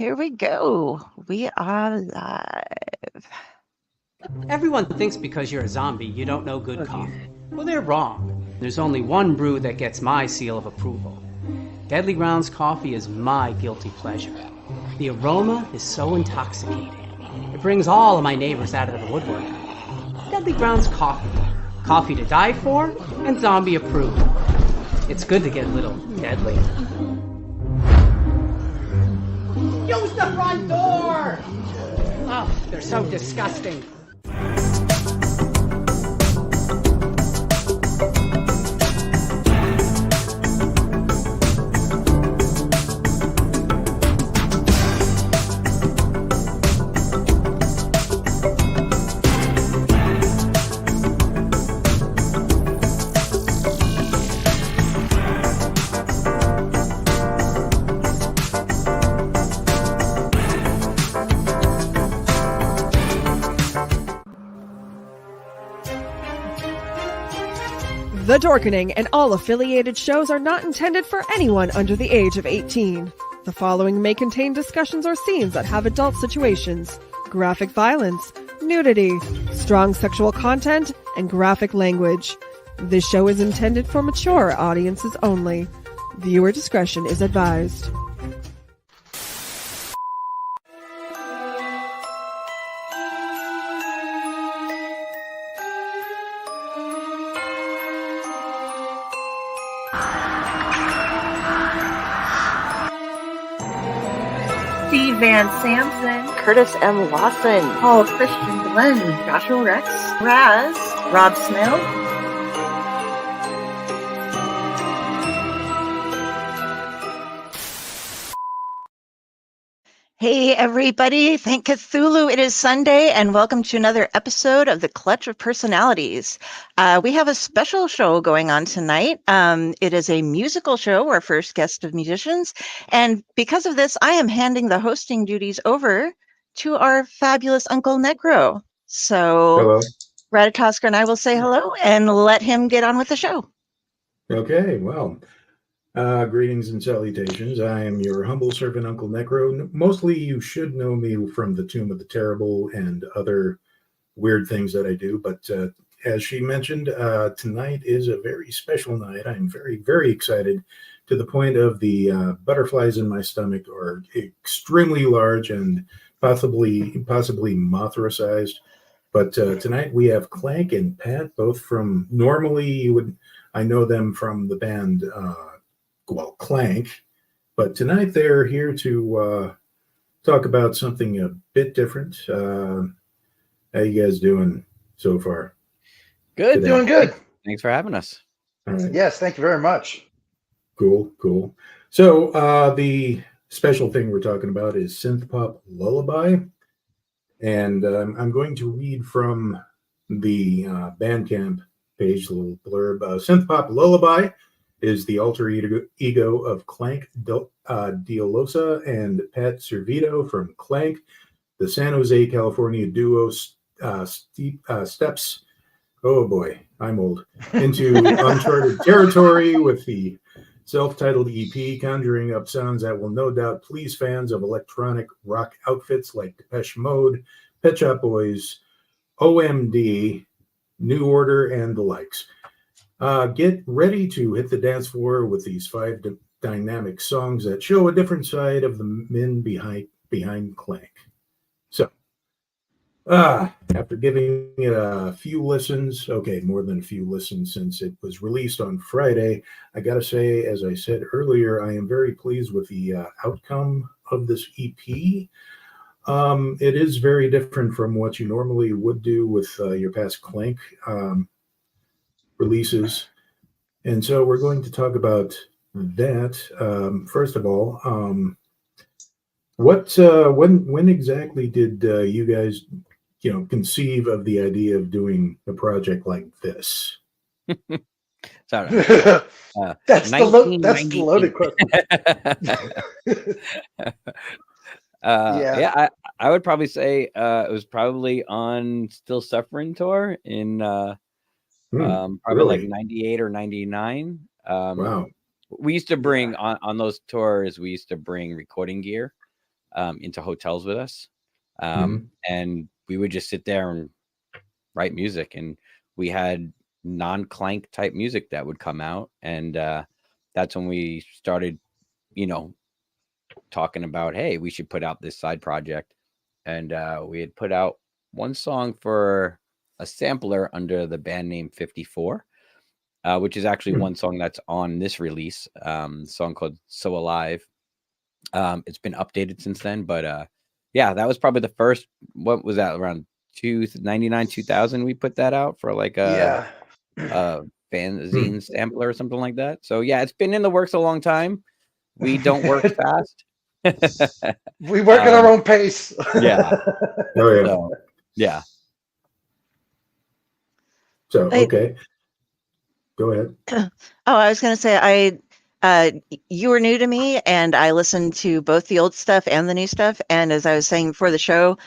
Here we go. We are live. Everyone thinks because you're a zombie, you don't know good coffee. Well, they're wrong. There's only one brew that gets my seal of approval. Deadly Grounds coffee is my guilty pleasure. The aroma is so intoxicating. It brings all of my neighbors out of the woodwork. Deadly Grounds coffee. Coffee to die for and zombie approved. It's good to get a little deadly. Use the front door! Oh, they're so disgusting. The Dorkening and all affiliated shows are not intended for anyone under the age of 18. The following may contain discussions or scenes that have adult situations, graphic violence, nudity, strong sexual content, and graphic language. This show is intended for mature audiences only. Viewer discretion is advised. Steve Van Samson, Curtis M. Lawson, Paul Christian Glenn, Joshua Rex, Raz, Rob Smith, Hey everybody, thank Cthulhu. It is Sunday and welcome to another episode of the Clutch of Personalities. We have a special show going on tonight. It is a musical show, our first guest of musicians. And because of this, I am handing the hosting duties over to our fabulous UncleNecRo. So Hello. Ratatosker and I will say hello and let him get on with the show. Okay, well, greetings and salutations. I am your humble servant, UncleNecRo. Mostly you should know me from the Tomb of the Terrible and other weird things that I do. But as she mentioned, tonight is a very special night. I'm very, very excited to the point of the butterflies in my stomach are extremely large and possibly Mothra-sized. But tonight we have Klank and Pat, both from, normally I know them from the band Klank, but tonight they're here to talk about something a bit different. How you guys doing so far? Good. Today? Doing good. Thanks for having us. All right. Yes, thank you very much. Cool. So the special thing we're talking about is SynthPop LullaBye, and I'm going to read from the Bandcamp page, a little blurb. SynthPop LullaBye is the alter ego of Klank, Diolosa, and Pat Servedio from Klank. The San Jose, California duo steps, oh boy, I'm old, into uncharted territory with the self-titled EP, conjuring up sounds that will no doubt please fans of electronic rock outfits like Depeche Mode, Pet Shop Boys, OMD, New Order, and the likes. Get ready to hit the dance floor with these 5 dynamic songs that show a different side of the men behind Klank. So, after giving it a few listens, more than a few listens since it was released on Friday, I gotta say, as I said earlier, I am very pleased with the outcome of this EP. It is very different from what you normally would do with your past Klank releases, and so we're going to talk about that. First of all, when exactly did you guys conceive of the idea of doing a project like this? Sorry. That's the loaded question. I would probably say it was probably on Still Suffering tour in probably really? like 98 or 99. Wow. We used to bring on those tours, we used to bring recording gear. into hotels with us. And we would just sit there and write music, and we had non-Klank type music that would come out. And that's when we started, talking about, hey, we should put out this side project. And we had put out one song for a sampler under the band name 54, which is actually one song that's on this release, song called So Alive. It's been updated since then, but yeah, that was probably the first. What was that, around 99 2000 we put that out for like a fanzine sampler or something like that. So yeah, it's been in the works a long time. We don't work fast. We work at our own pace. Yeah. Oh, yeah. So, yeah. So, okay. Go ahead. Oh, I was going to say, you were new to me, and I listened to both the old stuff and the new stuff. And as I was saying before the show,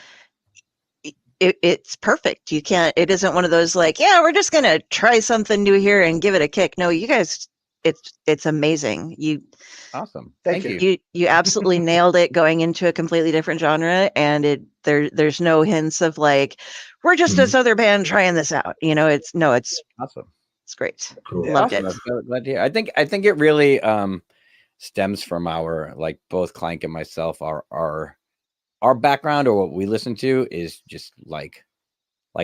it's perfect. It isn't one of those like, yeah, we're just going to try something new here and give it a kick. No, you guys, it's amazing. Awesome. Thank you. You absolutely nailed it, going into a completely different genre. And there's no hints of like, we're just this other band trying this out. It's awesome. It's great. Cool. Loved Awesome. it. I'm glad to hear. I think it really stems from our, like, both Klank and myself, our background, or what we listen to is just like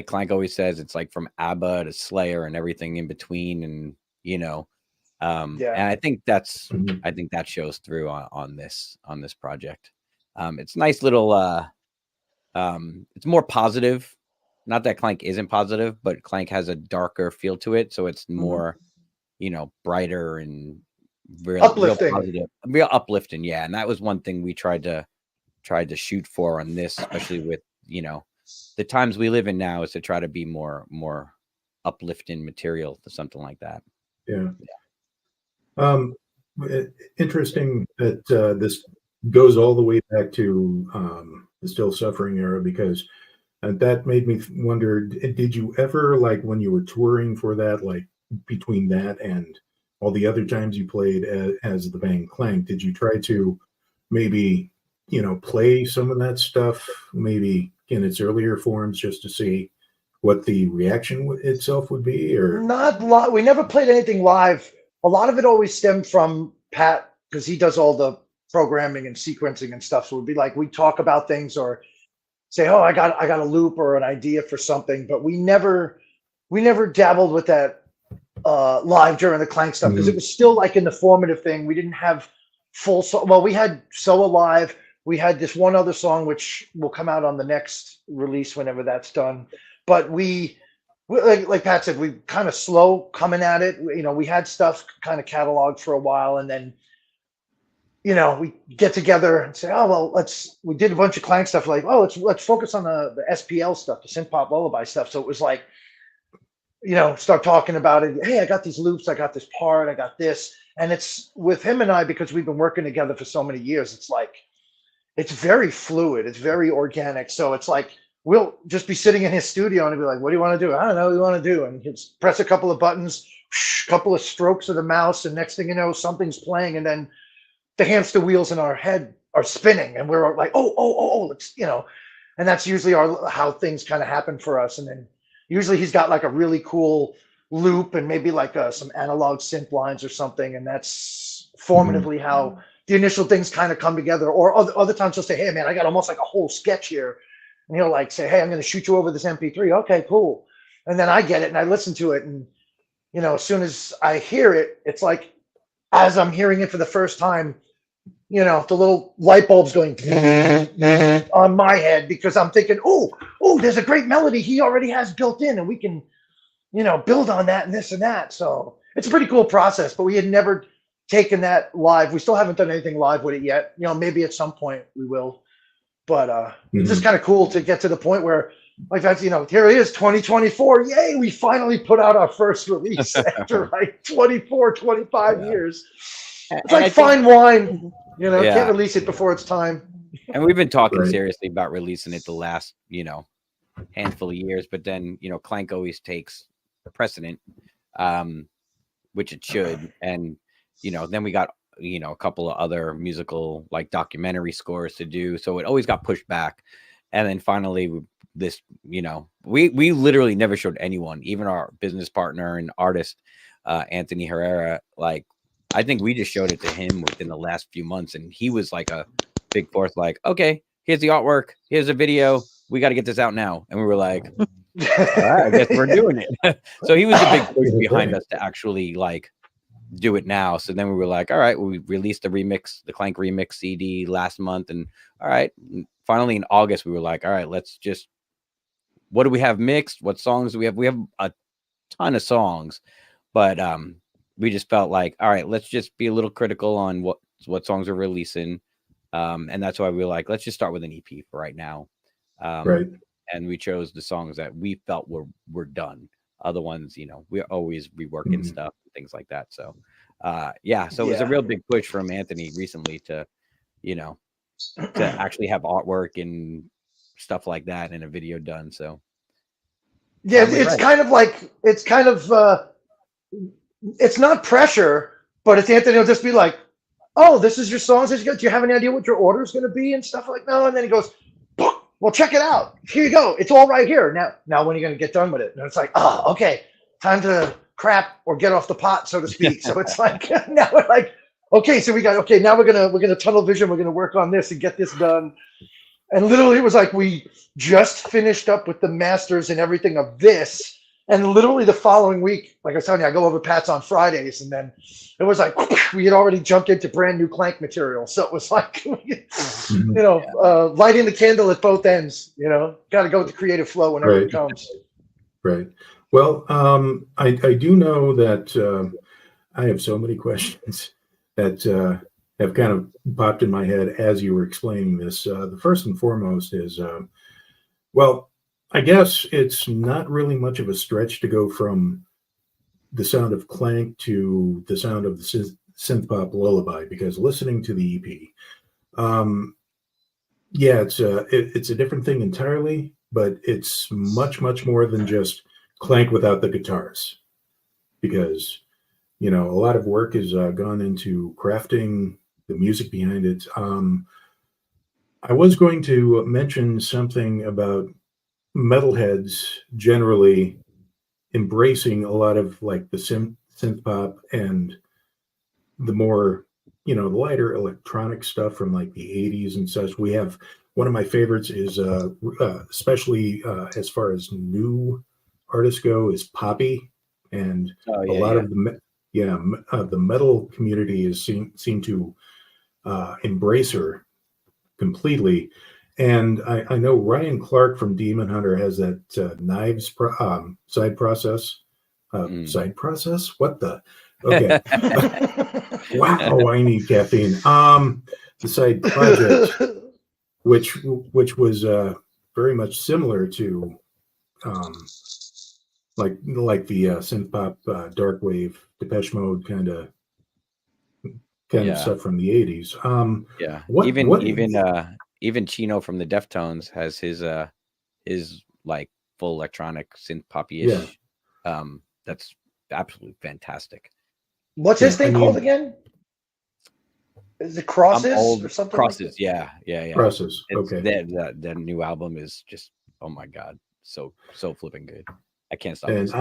Klank always says, it's like from ABBA to Slayer and everything in between. And and I think that shows through on this project. It's nice little it's more positive. Not that Klank isn't positive, but Klank has a darker feel to it, so it's more, brighter and real positive, real uplifting. Yeah, and that was one thing we tried to shoot for on this, especially with the times we live in now, is to try to be more uplifting material to something like that. Yeah. Interesting that this goes all the way back to the Still Suffering era, because that made me wonder, did you ever, like, when you were touring for that, like between that and all the other times you played as the band Klank, did you try to maybe, play some of that stuff maybe in its earlier forms just to see what the reaction itself would be? Or not we never played anything live. A lot of it always stemmed from Pat, because he does all the programming and sequencing and stuff. So it would be like, we talk about things or say, oh, I got a loop or an idea for something, but we never dabbled with that live during the Klank stuff, because it was still like in the formative thing. We didn't have full we had So Alive. We had this one other song which will come out on the next release whenever that's done. But we like Pat said, we kind of slow coming at it. We had stuff kind of cataloged for a while, and then we get together and say, oh, well, we did a bunch of Klank stuff, like, oh, let's focus on the SPL stuff, the SynthPop LullaBye stuff. So it was like, start talking about it. Hey, I got these loops, I got this part, I got this. And it's with him and I, because we've been working together for so many years, it's like, it's very fluid, it's very organic. So it's like, we'll just be sitting in his studio and he'll be like, what do you want to do? I don't know what you want to do. And he'll press a couple of buttons, a couple of strokes of the mouse, and next thing you know, something's playing, and then the hamster wheels in our head are spinning, and we're like, oh, let's, and that's usually how things kind of happen for us. And then usually he's got like a really cool loop and maybe like some analog synth lines or something, and that's formatively how the initial things kind of come together. Or other times he'll say, hey man, I got almost like a whole sketch here, and he'll like say, hey, I'm going to shoot you over this MP3. Okay, cool. And then I get it and I listen to it, and as soon as I hear it, it's like, as I'm hearing it for the first time, the little light bulbs going on my head, because I'm thinking, oh, there's a great melody he already has built in, and we can, build on that and this and that. So it's a pretty cool process, but we had never taken that live. We still haven't done anything live with it yet. Maybe at some point we will, but it's just kind of cool to get to the point where, like, that's, here it is, 2024. Yay, we finally put out our first release after like 25 years. It's like fine wine, can't release it before it's time. And we've been talking seriously about releasing it the last, handful of years, but then, Klank always takes precedent, which it should. And, then we got a couple of other musical like documentary scores to do, so it always got pushed back. And then finally we literally never showed anyone, even our business partner and artist Anthony Herrera. Like, I think we just showed it to him within the last few months, and he was like a big force, like, okay, here's the artwork, here's a video, we got to get this out now. And we were like, all right, I guess we're doing it. So he was a big push behind us to actually like do it now. So then we were like, all right, we released the Klank remix CD last month, and all right, finally in August we were like, all right, let's just, what do we have mixed? What songs do we have? We have a ton of songs, but we just felt like, all right, let's just be a little critical on what songs we're releasing. And that's why we were like, let's just start with an EP for right now. Right. And we chose the songs that we felt were done. Other ones, we're always reworking stuff, things like that. So so it was a real big push from Anthony recently to actually have artwork and stuff like that and a video done. So it's it's not pressure, but it's Anthony will just be like, oh, this is your songs. Do you have any idea what your order is going to be and stuff like that? No. And then he goes, well, check it out. Here you go. It's all right here. Now when are you going to get done with it? And it's like, oh, okay, time to crap or get off the pot, so to speak. So it's like, now we're like, okay, so now we're gonna tunnel vision. We're gonna work on this and get this done. And literally it was like, we just finished up with the masters and everything of this. And literally the following week, like I was telling you, I go over Pat's on Fridays, and then it was like we had already jumped into brand new Klank material. So it was like, lighting the candle at both ends. Got to go with the creative flow whenever it comes. Right. Well, I do know that I have so many questions that have kind of popped in my head as you were explaining this. The first and foremost is, I guess it's not really much of a stretch to go from the sound of Klank to the sound of the SynthPop LullaBye, because listening to the EP, it's a different thing entirely, but it's much, much more than just Klank without the guitars, because, a lot of work has gone into crafting the music behind it. I was going to mention something about metalheads generally embracing a lot of like the synth pop and the more, the lighter electronic stuff from like the 80s and such. We have one of my favorites is especially as far as new artists go is Poppy, and a lot of the metal community is seem to embrace her completely. And I know Ryan Clark from Demon Hunter has that Knives side process. Side process? What the? Okay. Wow, I need caffeine. The side project, which was very much similar to like the synth pop dark wave Depeche Mode kind of stuff from the 80s. Even Chino from the Deftones has his like full electronic synth poppy-ish. That's absolutely fantastic. What's his thing called again? Is it Crosses or something? Crosses, yeah. Crosses. Okay. That new album is just, oh my god, so flipping good. I can't stop. And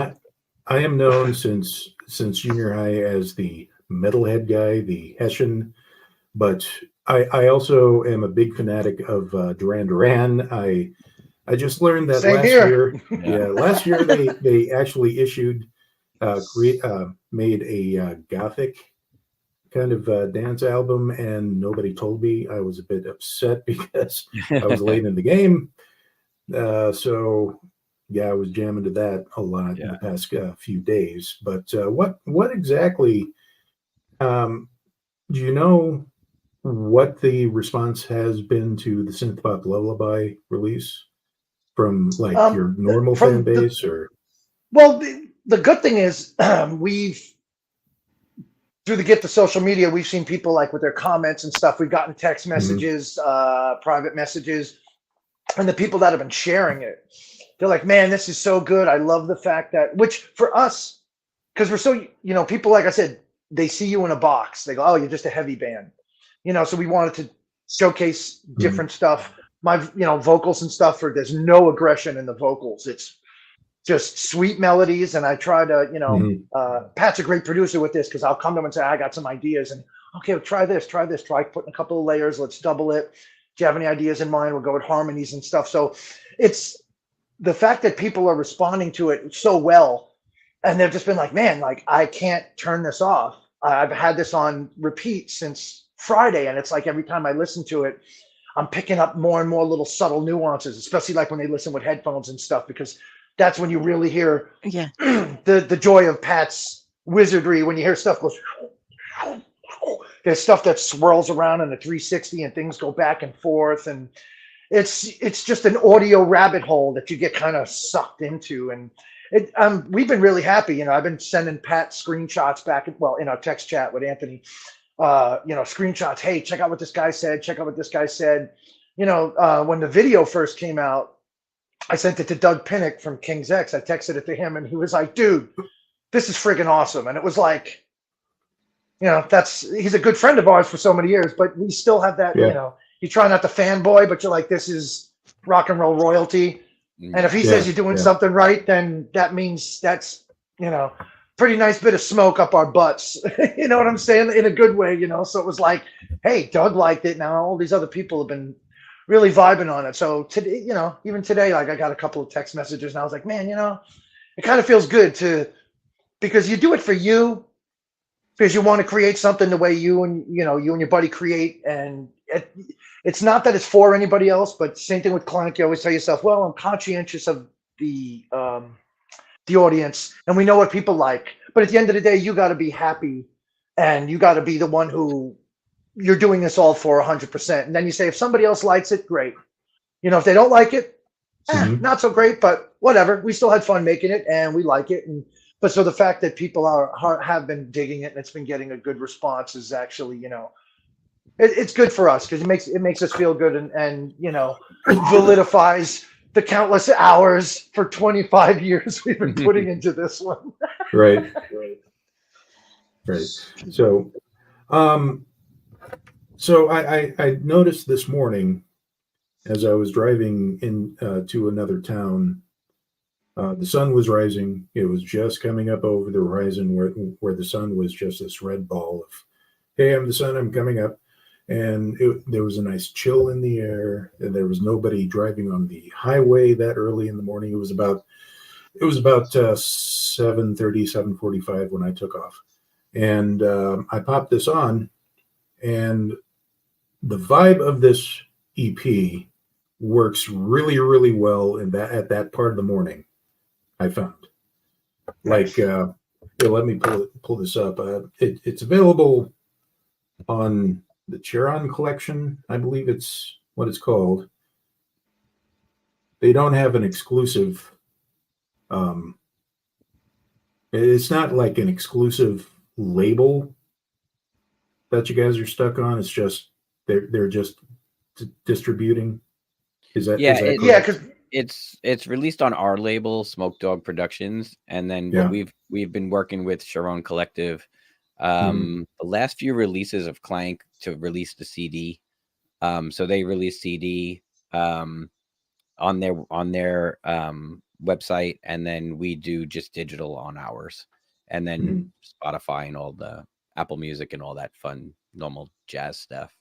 I am known since junior high as the metalhead guy, the Hessian, but I also am a big fanatic of Duran Duran. I just learned that last year they actually issued made a gothic kind of dance album, and nobody told me. I was a bit upset because I was late in the game. So I was jamming to that a lot in the past few days. But what exactly do you know what the response has been to the SynthPop LullaBye release from like your normal fan base? The good thing is we've, through the gift of social media, we've seen people like with their comments and stuff. We've gotten text messages, private messages, and the people that have been sharing it, they're like, man, this is so good. I love the fact that, which for us, because we're so, people, like I said, they see you in a box. They go, oh, you're just a heavy band. So we wanted to showcase different stuff. My, vocals and stuff, there's no aggression in the vocals. It's just sweet melodies. And I try to, Pat's a great producer with this, because I'll come to him and say, I got some ideas, and okay, well, try putting a couple of layers. Let's double it. Do you have any ideas in mind? We'll go with harmonies and stuff. So it's the fact that people are responding to it so well, and they've just been like, man, like, I can't turn this off. I've had this on repeat since Friday, and it's like every time I listen to it, I'm picking up more and more little subtle nuances, especially like when they listen with headphones and stuff, because that's when you really hear the joy of Pat's wizardry. When you hear stuff goes, there's stuff that swirls around in a 360 and things go back and forth, and it's just an audio rabbit hole that you get kind of sucked into. And we've been really happy. I've been sending Pat screenshots back, in our text chat with Anthony, screenshots. Hey, check out what this guy said. Check out what this guy said. When the video first came out, I sent it to Doug Pinnick from King's X. I texted it to him, and he was like, dude, this is friggin' awesome. And it was like, he's a good friend of ours for so many years, but we still have that, you try not to fanboy, but you're like, this is rock and roll royalty. And if he says you're doing something right, then that means that's, pretty nice bit of smoke up our butts. You know what I'm saying? In a good way, So it was like, hey, Doug liked it. Now all these other people have been really vibing on it. So today, even today, like, I got a couple of text messages, and I was like, man, it kind of feels good because you do it for you, because you want to create something the way you and your buddy create. And it's not that it's for anybody else, but same thing with Klank. You always tell yourself, well, I'm conscientious of the audience, and we know what people like. But at the end of the day, you got to be happy, and you got to be the one who you're doing this all for 100%. And then you say, if somebody else likes it, great. If they don't like it, not so great, but whatever. We still had fun making it, and we like it. But so the fact that people have been digging it, and it's been getting a good response, is actually, it's good for us, because it makes us feel good, and validifies the countless hours for 25 years we've been putting into this one. Right. So, I noticed this morning, as I was driving in to another town, the sun was rising. It was just coming up over the horizon, where the sun was just this red ball of, hey, I'm the sun, I'm coming up. And there was a nice chill in the air, and there was nobody driving on the highway that early in the morning. It was about 7:30, 7:45 when I took off. And I popped this on, and the vibe of this EP works really, really well at that part of the morning, I found. Like, let me pull this up. It's available on the Charon collection, I believe it's what it's called. They don't have an exclusive. It's not like an exclusive label that you guys are stuck on. It's just they're just distributing. Is that because it's released on our label, SmokeDogg Productions, and then we've been working with Charon Collective. The last few releases of Klank to release the CD. So they release CD on their website, and then we do just digital on ours, and then Spotify and all the Apple Music and all that fun normal jazz stuff.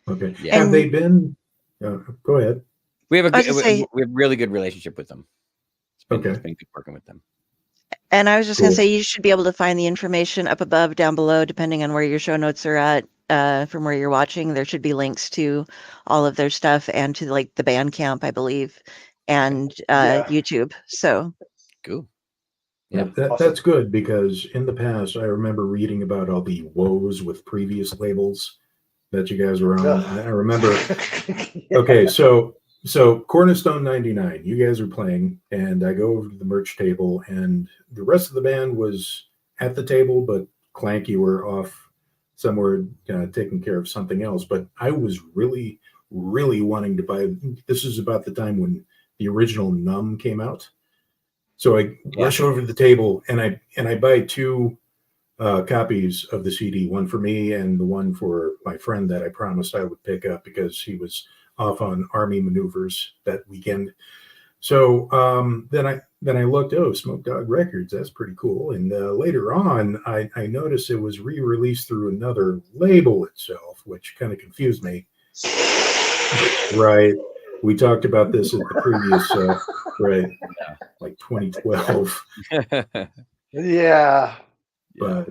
Okay. Yeah. Have they been? Go ahead. We have a really good relationship with them. It's been good working with them. And I was just going to say, you should be able to find the information up above, down below, depending on where your show notes are at, from where you're watching. There should be links to all of their stuff, and to like the Bandcamp, I believe, and YouTube. So cool. Yeah, that's good, because in the past, I remember reading about all the woes with previous labels that you guys were on. I remember. Okay, so Cornerstone 99, you guys are playing, and I go over to the merch table, and the rest of the band was at the table, but Klank, you were off somewhere taking care of something else. But I was really, really wanting to buy. This is about the time when the original Numb came out. So I rush over to the table, and I buy two copies of the CD, one for me and the one for my friend that I promised I would pick up because he was off on army maneuvers that weekend. So then I looked, SmokeDogg Records, that's pretty cool. And later on, I noticed it was re-released through another label itself, which kind of confused me. Right. We talked about this at the previous, right, like 2012. Yeah. But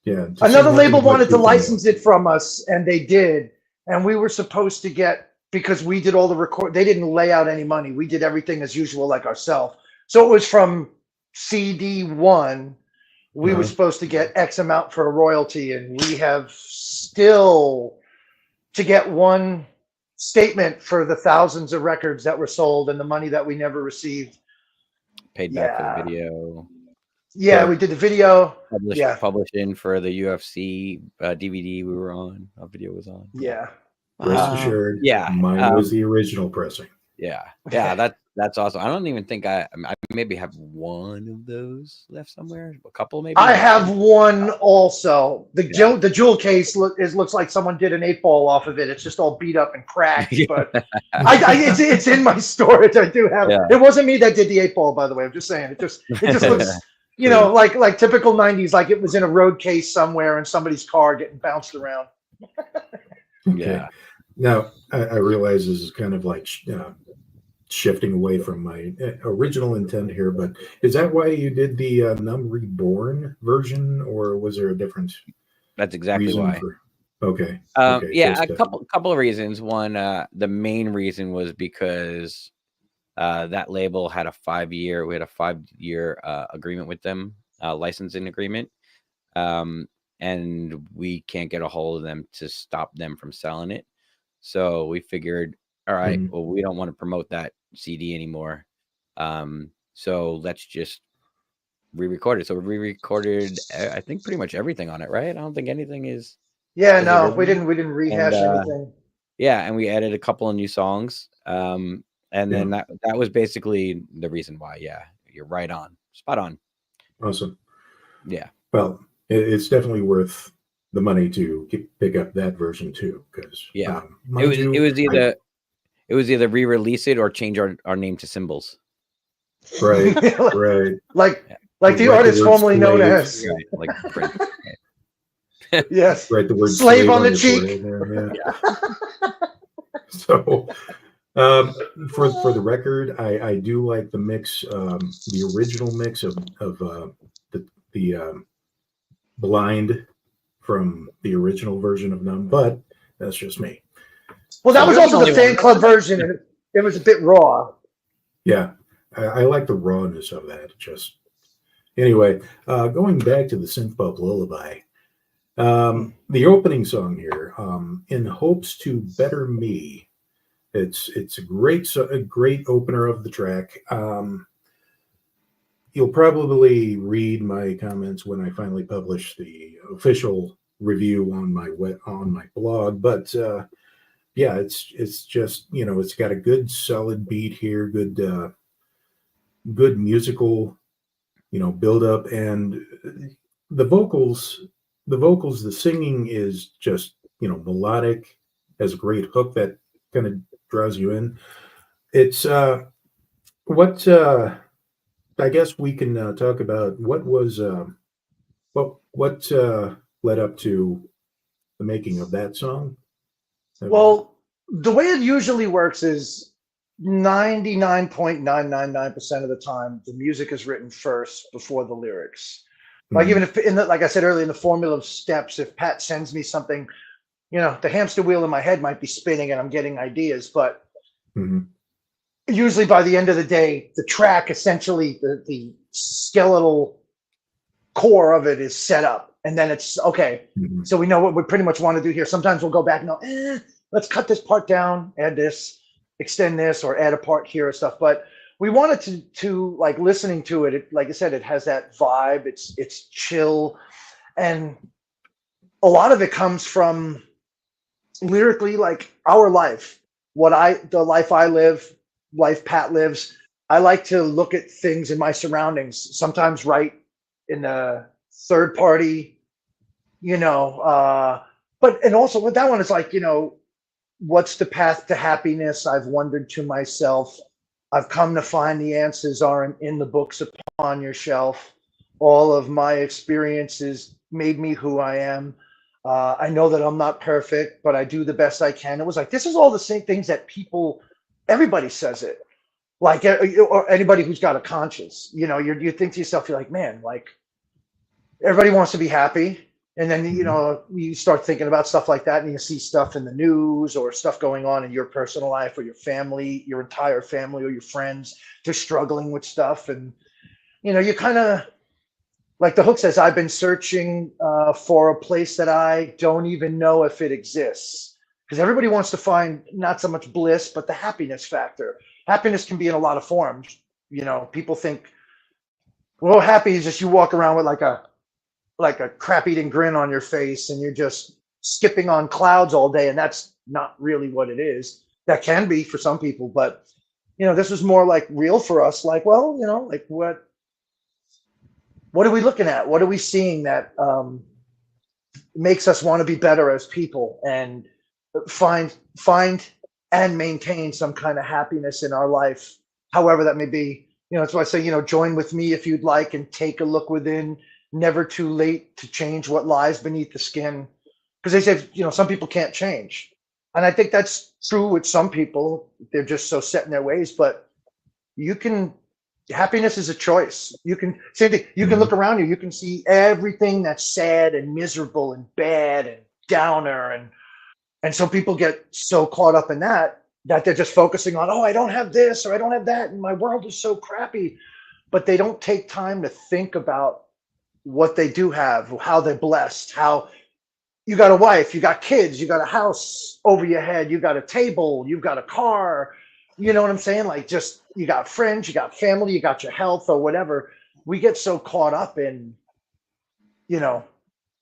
yeah. Another label wanted to license it from us, and they did. And we were supposed to get, because we did all the they didn't lay out any money. We did everything as usual, like ourselves. So it was from CD1. We were supposed to get X amount for a royalty, and we have still to get one statement for the thousands of records that were sold and the money that we never received. Paid back for the video. Yeah, we did the video. Publishing for the UFC DVD we were on. Our video was on. Yeah. Rest assured. Yeah. Mine was the original pressing. Yeah. That's awesome. I don't even think I maybe have one of those left somewhere. A couple maybe. I have one also. The jewel case looks like someone did an 8-ball off of it. It's just all beat up and cracked, but it's in my storage. I do have it. It wasn't me that did the 8-ball, by the way. I'm just saying. It just looks like typical 90s, like it was in a road case somewhere in somebody's car getting bounced around. Okay. Now I realize this is kind of like shifting away from my original intent here, but is that why you did the Numb Reborn version, or was there a different? That's exactly why. Okay. Yeah, a couple of reasons. One, the main reason was because that label had a 5-year. We had a 5-year agreement with them, licensing agreement, and we can't get a hold of them to stop them from selling it. So we figured, all right, well, we don't want to promote that CD anymore. So let's just re-record it. So we re-recorded, I think, pretty much everything on it, right? I don't think anything is. Yeah, no, we didn't rehash anything. Yeah, and we added a couple of new songs. And then that was basically the reason why. Yeah, you're right on. Spot on. Awesome. Yeah. Well, it's definitely worth the money to pick up that version too, because it was either re-release it or change our name to Symbols. Right. Right. Like the artist formerly known as. Right, like Prince. Yes. Right. The word slave on the cheek. Yeah. So for the record, I do like the mix, the original mix of the Blind from the original version of Numb, but that's just me. Well, that was also the fan club version, and it was a bit raw. Yeah, I like the rawness of that. Just anyway, going back to the SynthPop LullaBye, the opening song here, "In Hopes to Better Me." It's a great opener of the track. You'll probably read my comments when I finally publish the official review on my blog, but yeah, it's just, it's got a good solid beat here, good musical, build up, and the vocals, the singing is just, melodic, has a great hook that kind of draws you in. It's I guess we can talk about what was what led up to the making of that song. Well, the way it usually works is 99.999% of the time the music is written first before the lyrics. Like even if like I said earlier, in the formula of steps, if Pat sends me something, the hamster wheel in my head might be spinning and I'm getting ideas, but usually by the end of the day, the track, essentially the skeletal core of it is set up, and then it's okay. So we know what we pretty much want to do here. Sometimes we'll go back and go, let's cut this part down, add this, extend this, or add a part here or stuff. But we wanted to like listening to it. Like I said, it has that vibe. It's chill, and a lot of it comes from lyrically, like our life, the life I live, life Pat lives. I like to look at things in my surroundings, sometimes write in a third party and also with that one, it's like, what's the path to happiness? I've wondered to myself. I've come to find the answers aren't in the books upon your shelf. All of my experiences made me who I am. I know that I'm not perfect, but I do the best I can. It was like, this is all the same things that everybody says it. Like, or anybody who's got a conscience, you think to yourself, you're like, man, like, everybody wants to be happy. And then, you start thinking about stuff like that, and you see stuff in the news or stuff going on in your personal life or your family, your entire family or your friends, they're struggling with stuff. And, you kind of, like the hook says, I've been searching for a place that I don't even know if it exists. Because everybody wants to find not so much bliss, but the happiness factor. Happiness can be in a lot of forms. People think, well, happy is just you walk around with like a crap-eating grin on your face and you're just skipping on clouds all day, and that's not really what it is. That can be for some people, but this was more like real for us. Like, well, like what are we looking at? What are we seeing that makes us want to be better as people and find and maintain some kind of happiness in our life, however that may be. That's why I say, join with me if you'd like and take a look within. Never too late to change what lies beneath the skin. Because they say, some people can't change. And I think that's true with some people. They're just so set in their ways. But happiness is a choice. Same thing. You can look around you. You can see everything that's sad and miserable and bad and downer. And some people get so caught up in that they're just focusing on, I don't have this or I don't have that. And my world is so crappy. But they don't take time to think about what they do have, how they're blessed, how you got a wife, you got kids, you got a house over your head, you got a table, you've got a car, you know what I'm saying? Like, just, you got friends, you got family, you got your health or whatever. We get so caught up in, the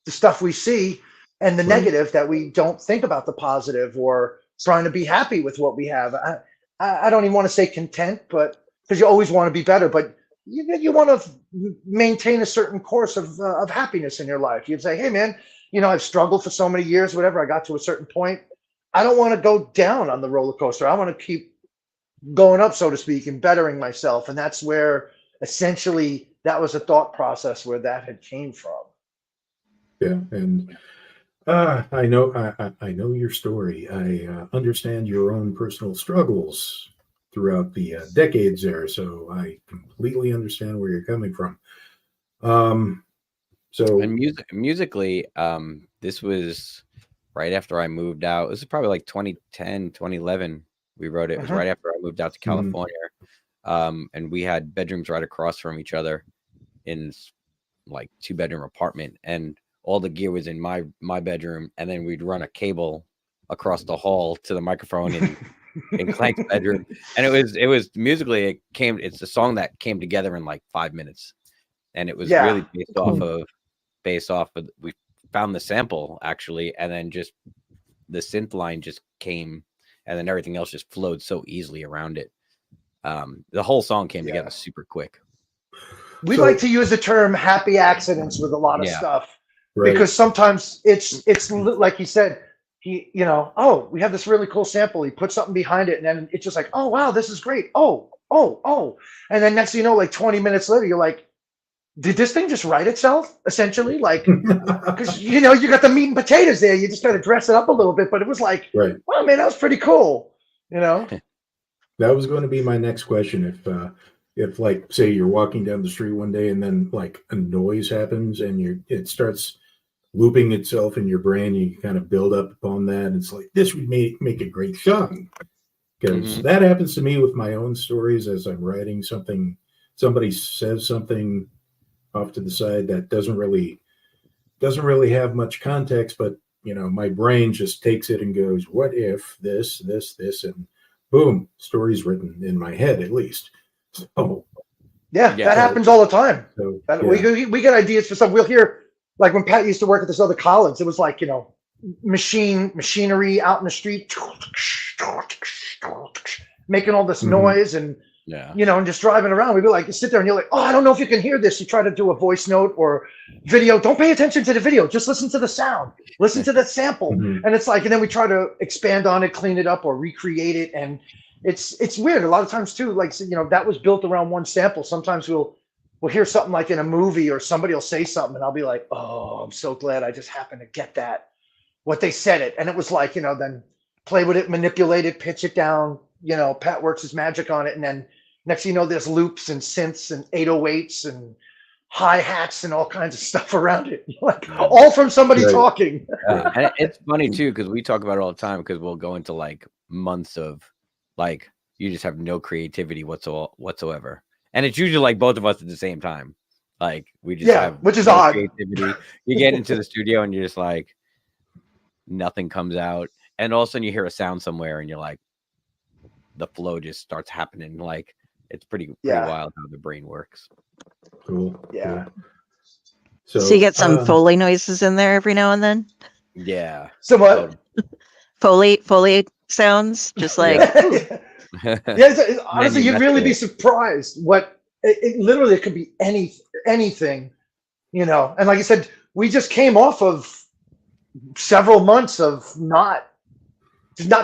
stuff we see and the negative that we don't think about the positive or trying to be happy with what we have. I don't even want to say content, but because you always want to be better, but you want to maintain a certain course of happiness in your life. You'd say, hey, man, I've struggled for so many years, whatever. I got to a certain point. I don't want to go down on the roller coaster. I want to keep going up, so to speak, and bettering myself. And that's where essentially that was a thought process where that had came from. Yeah. And I know your story. I understand your own personal struggles throughout the decades there, so I completely understand where you're coming from. Musically, this was right after I moved out. This is probably like 2010, 2011. We wrote it. It was right after I moved out to California. And we had bedrooms right across from each other in like 2-bedroom apartment, and all the gear was in my bedroom, and then we'd run a cable across the hall to the microphone in Klank's bedroom. And it was musically, it's a song that came together in like 5 minutes, and it was really based off of we found the sample actually, and then just the synth line just came, and then everything else just flowed so easily around it. The whole song came together super quick. We like to use the term happy accidents with a lot of stuff, because sometimes it's like he said, we have this really cool sample. He put something behind it, and then it's just like, oh, wow, this is great. Oh. And then next thing you know, like 20 minutes later, you're like, did this thing just write itself, essentially? Like, because, you got the meat and potatoes there. You just got to dress it up a little bit. But it was like, wow, man, that was pretty cool, That was going to be my next question. If like, say you're walking down the street one day and then like a noise happens and it starts looping itself in your brain, you kind of build up upon that. And it's like, this would make a great song. Because that happens to me with my own stories as I'm writing something. Somebody says something off to the side that doesn't really have much context, but my brain just takes it and goes, what if this, and boom, story's written in my head, at least. So that happens all the time. So, we get ideas for stuff. We'll hear, like when Pat used to work at this other college, it was like, machinery out in the street making all this noise, and Yeah. you know, and just driving around, we'd be like, you sit there and you're like, oh, I don't know if you can hear this. You try to do a voice note or video. Don't pay attention to the video. Just listen to the sound. Listen to the sample. Mhm. And it's like, and then we try to expand on it, clean it up, or recreate it. And it's weird. A lot of times too, like, you know, that was built around one sample. Sometimes we'll hear something like in a movie or somebody will say something and I'll be like, oh, I'm so glad I just happened to get that, what they said it. And it was like, you know, then play with it, manipulate it, pitch it down, you know, Pat works his magic on it. And then next thing you know, there's loops and synths and 808s and hi-hats and all kinds of stuff around it. Like all from somebody Right. talking. And it's funny too, because we talk about it all the time, because we'll go into like months of like you just have no creativity whatsoever. And it's usually like both of us at the same time. Like we just have which is no odd. creativity. You get into the studio and you're just like nothing comes out. And all of a sudden you hear a sound somewhere and you're like, the flow just starts happening. Like it's pretty wild how the brain works. Cool. Yeah. Cool. So you get some Foley noises in there every now and then. Yeah. So what? Foley sounds, just like Honestly, you'd really be surprised what it literally, it could be anything, you know. And like I said, we just came off of several months of not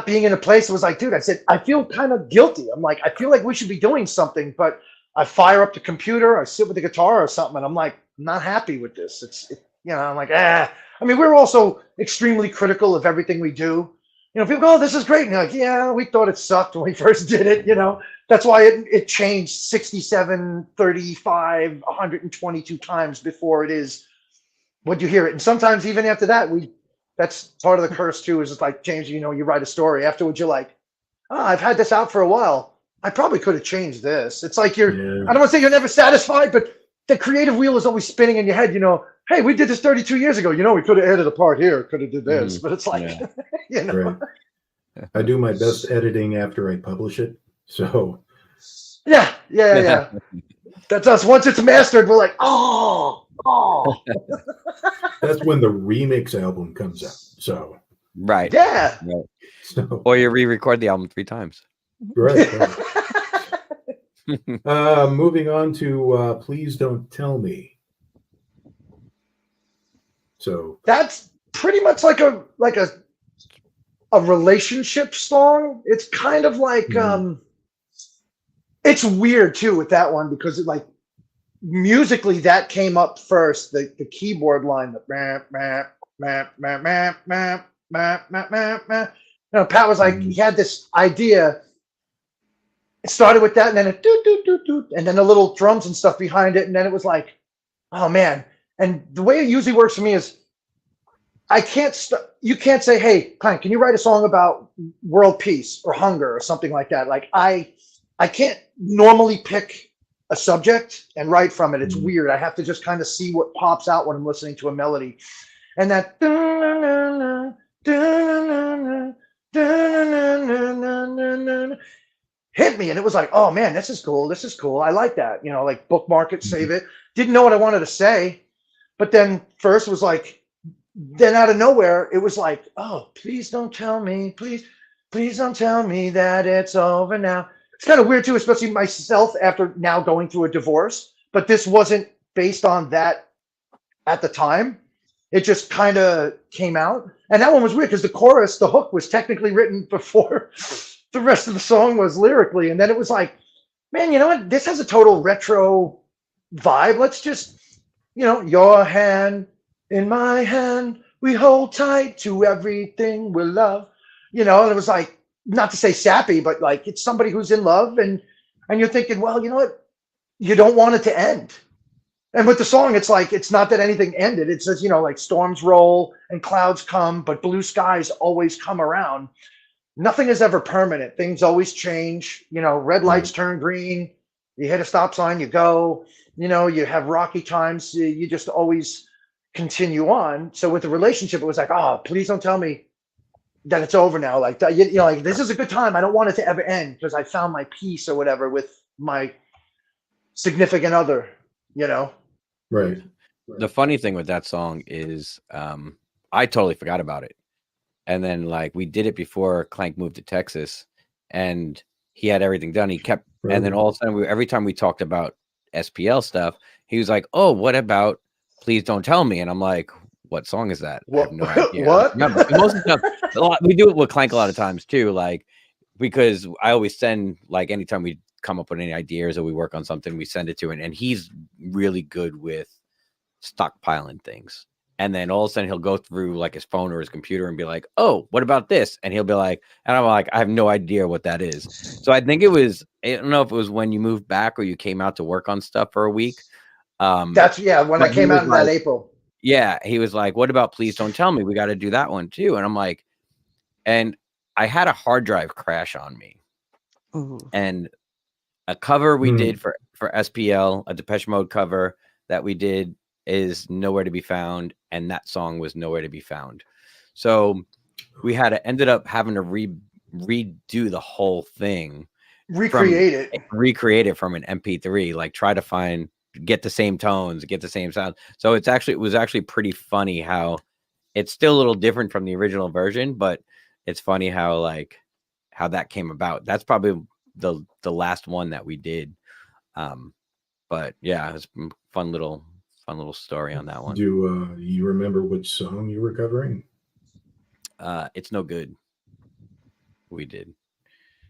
being in a place. It was like, dude, I said, I feel kind of guilty. I'm like, I feel like we should be doing something, but I fire up the computer, I sit with the guitar or something, and I'm like, I'm not happy with this. You know, I'm like, I mean, we're also extremely critical of everything we do. You know, people go, oh, this is great. And you're like, yeah, we thought it sucked when we first did it. You know, that's why it changed 67, 35, 122 times before it is what you hear it. And sometimes even after that, that's part of the curse too, is it's like changing, you know, you write a story. Afterwards, you're like, oh, I've had this out for a while. I probably could have changed this. It's like I don't want to say you're never satisfied, but the creative wheel is always spinning in your head, you know, hey, we did this 32 years ago. You know, we could have added a part here, could have did this, but it's like, you know. Right. I do my best editing after I publish it. So yeah. That's us. Once it's mastered, we're like, oh. That's when the remix album comes out. So right. Yeah. Right. So, Or you re-record the album 3 times. right. Moving on to Please Don't Tell Me. So that's pretty much like a relationship song. It's kind of like it's weird too with that one, because it, like, musically that came up first, the keyboard line, the you know, Pat was like, he had this idea. It started with that, and then it doot, doot, doot, doot, and then the little drums and stuff behind it, and then it was like, oh man. And the way it usually works for me is, you can't say, hey, Klank, can you write a song about world peace or hunger or something like that? Like I can't normally pick a subject and write from it. It's weird. I have to just kind of see what pops out when I'm listening to a melody. And that hit me, and it was like, oh man, this is cool. I like that. You know, like bookmark it, save it. Didn't know what I wanted to say, but then first was like, then out of nowhere, it was like, oh, please don't tell me, please don't tell me that it's over now. It's kind of weird too, especially myself after now going through a divorce, but this wasn't based on that at the time. It just kind of came out. And that one was weird because the chorus, the hook, was technically written before the rest of the song was lyrically. And then it was like, man, you know what? This has a total retro vibe. Let's just, you know, your hand in my hand, we hold tight to everything we love. You know, and it was like, not to say sappy, but like it's somebody who's in love, and you're thinking, well, you know what? You don't want it to end. And with the song, it's like, it's not that anything ended. It says, you know, like storms roll and clouds come, but blue skies always come around. Nothing is ever permanent. Things always change. You know, red lights turn green. You hit a stop sign, you go. You know, you have rocky times. You just always continue on. So with the relationship, it was like, oh, please don't tell me that it's over now. Like, you know, like, this is a good time. I don't want it to ever end because I found my peace or whatever with my significant other, you know? right. The funny thing with that song is I totally forgot about it. And then like we did it before Klank moved to Texas, and he had everything done. He kept Right. And then all of a sudden, every time we talked about SPL stuff, he was like, "Oh, what about Please Don't Tell Me?" And I'm like, "What song is that?" I have no idea. What? Remember, most of the stuff, we do it with Klank a lot of times too, like because I always send like anytime we come up with any ideas or we work on something, we send it to him, and he's really good with stockpiling things. And then all of a sudden he'll go through like his phone or his computer and be like, "Oh, what about this?" And he'll be like, and I'm like, I have no idea what that is. So I think it was, I don't know if it was when you moved back or you came out to work on stuff for a week. That's when I came out in that April. Yeah, he was like, "What about Please Don't Tell Me? We got to do that one too." And I'm like, and I had a hard drive crash on me. Ooh. And a cover we did for SPL, a Depeche Mode cover that we did is nowhere to be found, and that song was nowhere to be found. So we ended up having to redo the whole thing, recreate it from an MP3, like try to get the same tones, get the same sound. So it was actually pretty funny how it's still a little different from the original version, but it's funny how that came about. That's probably the last one that we did. But yeah, it's a fun little story on that one. Do you remember which song you were covering? It's No Good. We did.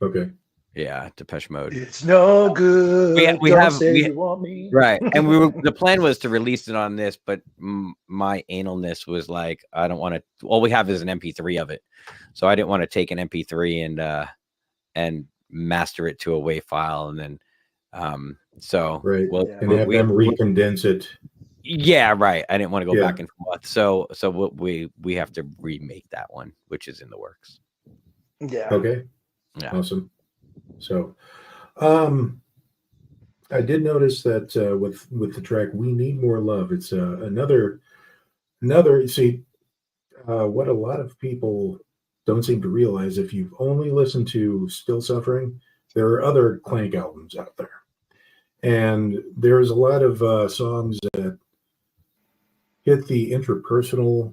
Okay. Yeah, Depeche Mode. It's no good. We want me. Right, and the plan was to release it on this, but my analness was like, I don't want to. All we have is an MP3 of it, so I didn't want to take an MP3 and master it to a WAV file, and then so right, and have them recondense it. Yeah, right. I didn't want to go back and forth, so we have to remake that one, which is in the works. Yeah. Okay. Yeah. Awesome. So, I did notice that with the track "We Need More Love," it's another. See, what a lot of people don't seem to realize, if you've only listened to Still Suffering, there are other Klank albums out there, and there's a lot of songs that hit the interpersonal,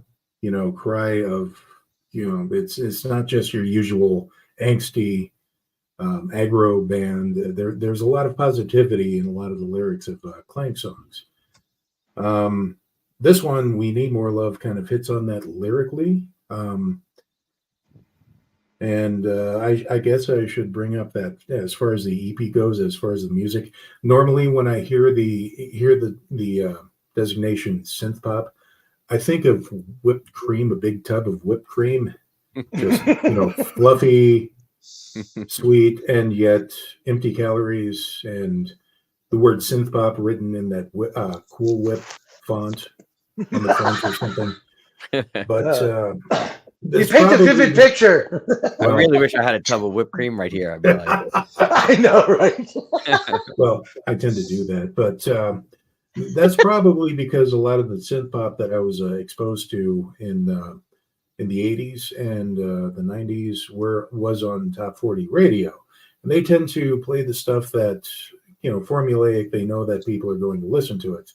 cry of, it's not just your usual angsty aggro band. There's a lot of positivity in a lot of the lyrics of Klank songs. This one, "We Need More Love," kind of hits on that lyrically. And I guess I should bring up that as far as the EP goes, as far as the music, normally when I hear the designation synth pop, I think of whipped cream, a big tub of whipped cream, just fluffy, sweet, and yet empty calories, and the word synth pop written in that Cool Whip font on the front or something. But you paint a vivid picture. I really wish I had a tub of whipped cream right here. I'd be like, I know, right? Well, I tend to do that, but that's probably because a lot of the synth pop that I was exposed to in the 80s and the 90s was on Top 40 radio, and they tend to play the stuff that formulaic. They know that people are going to listen to it.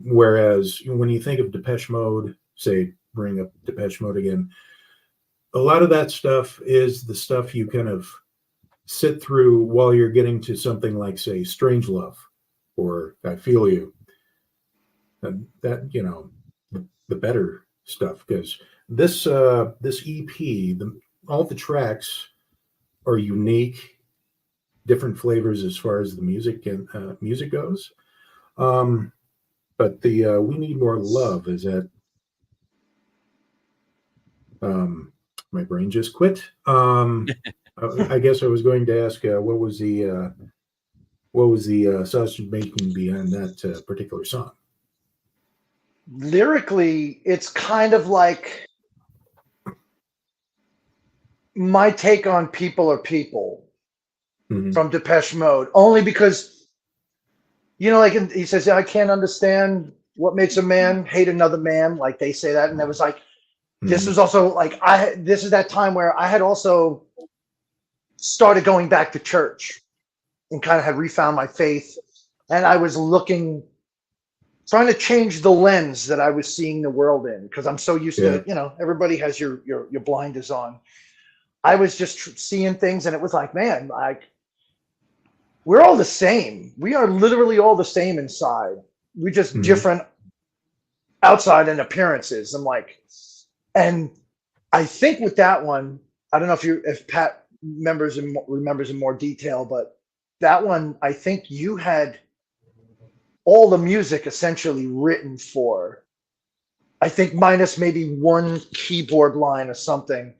Whereas when you think of Depeche Mode, say, bring up Depeche Mode again, a lot of that stuff is the stuff you kind of sit through while you're getting to something like, say, Strange Love or I Feel You. And that, the better stuff, because this EP, all the tracks are unique, different flavors as far as the music and music goes. But the "We Need More Love" is that. My brain just quit. I guess I was going to ask what was the sausage making behind that particular song? Lyrically, it's kind of like my take on "People Are People" from Depeche Mode, only because, he says, "I can't understand what makes a man hate another man," like they say that, and it was like, this was also like, this is that time where I had also started going back to church and kind of had refound my faith, and I was trying to change the lens that I was seeing the world in, because I'm so used to, everybody has your blinders on. I was just seeing things, and it was like, man, we're all the same. We are literally all the same inside. We're just different outside in appearances. And I think with that one, I don't know if Pat remembers in more detail, but that one, I think you had all the music essentially written for, I think minus maybe one keyboard line or something.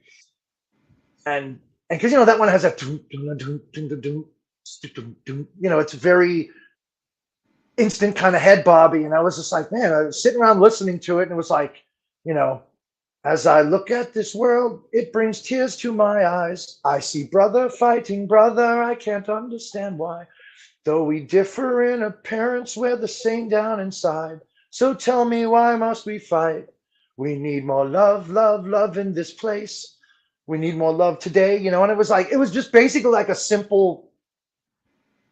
And because, that one has a, it's very instant kind of head bobby. And I was just like, man, I was sitting around listening to it, and it was like, as I look at this world, it brings tears to my eyes. I see brother fighting brother. I can't understand why. Though we differ in appearance, we're the same down inside. So tell me, why must we fight? We need more love, love, love in this place. We need more love today, and it was just basically like a simple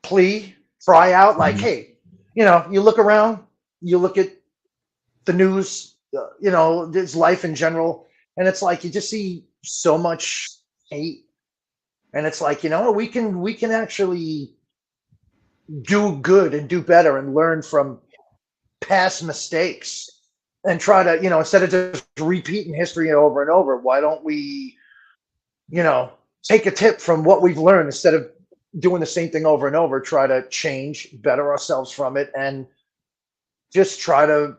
plea, cry out, like, hey, you look around, you look at the news, there's life in general, and it's like you just see so much hate, and it's like, we can actually do good and do better and learn from past mistakes and try to, instead of just repeating history over and over, why don't we, take a tip from what we've learned instead of doing the same thing over and over, try to change, better ourselves from it, and just try to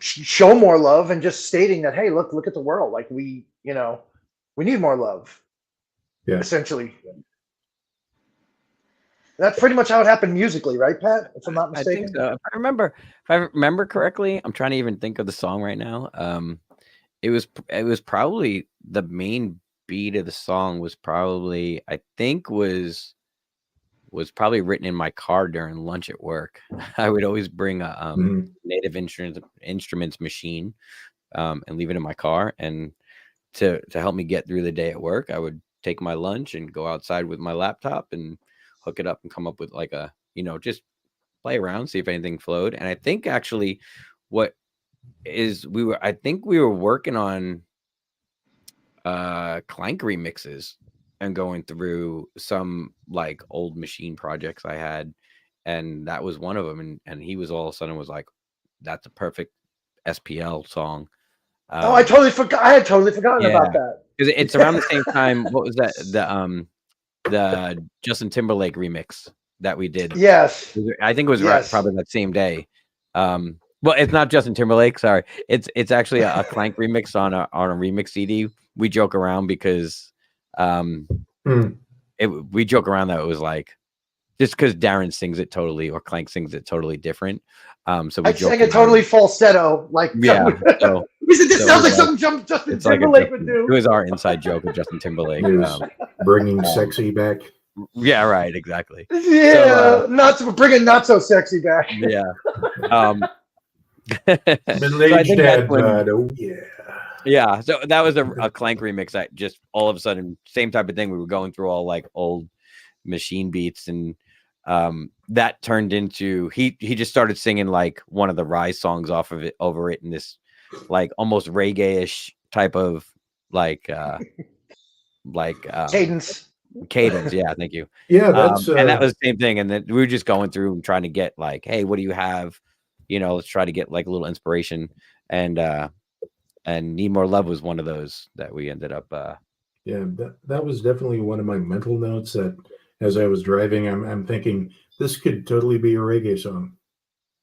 show more love, and just stating that, hey, look at the world. Like we need more love. Yeah. Essentially. That's pretty much how it happened musically, right, Pat? If I'm not mistaken. I think so. If I remember correctly, I'm trying to even think of the song right now. It was probably the main beat of the song was probably, I think was probably written in my car during lunch at work. I would always bring a native instruments machine and leave it in my car, and to help me get through the day at work, I would take my lunch and go outside with my laptop and hook it up and come up with like a, just play around, see if anything flowed. And I think actually we were working on Klank remixes and going through some like old machine projects I had, and that was one of them. And he was all of a sudden was like, that's a perfect SPL song. I totally forgot. I had totally forgotten about that. Because it's around the same time. What was that? The Justin Timberlake remix that we did. Yes. I think it was probably that same day. Well, it's not Justin Timberlake. Sorry. It's actually a Klank remix on a remix CD. We joke around because we joke around that it was like, just because Darren sings it totally, or Klank sings it totally different. So we sang it totally falsetto, like So, this sounds like something Justin Timberlake would do. It was our inside joke of Justin Timberlake. Bringing sexy back. Yeah, right, exactly. Yeah, bringing not so sexy back. Yeah. Middle-aged dad, oh yeah. Yeah, so that was a Klank remix. That just all of a sudden, same type of thing. We were going through all like old machine beats, and that turned into he just started singing like one of the Rise songs over it in this like almost reggae-ish type of like cadence. Yeah, thank you. Yeah, that's and that was the same thing. And then we were just going through and trying to get like, hey, what do you have? Let's try to get like a little inspiration. And Need More Love was one of those that we ended up yeah, that was definitely one of my mental notes that as I was driving, I'm thinking this could totally be a reggae song.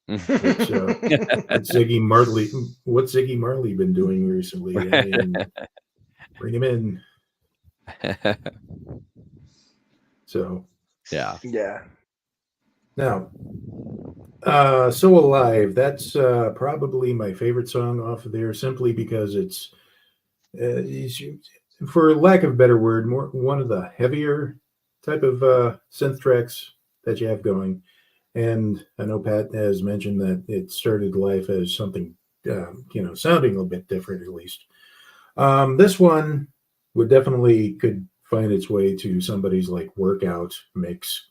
It's Ziggy Marley. What's Ziggy Marley been doing recently? I mean, bring him in. So yeah. Now, So Alive. That's probably my favorite song off of there, simply because it's for lack of a better word, more one of the heavier type of synth tracks that you have going. And I know Pat has mentioned that it started life as something, sounding a bit different at least. This one would definitely could find its way to somebody's like workout mix,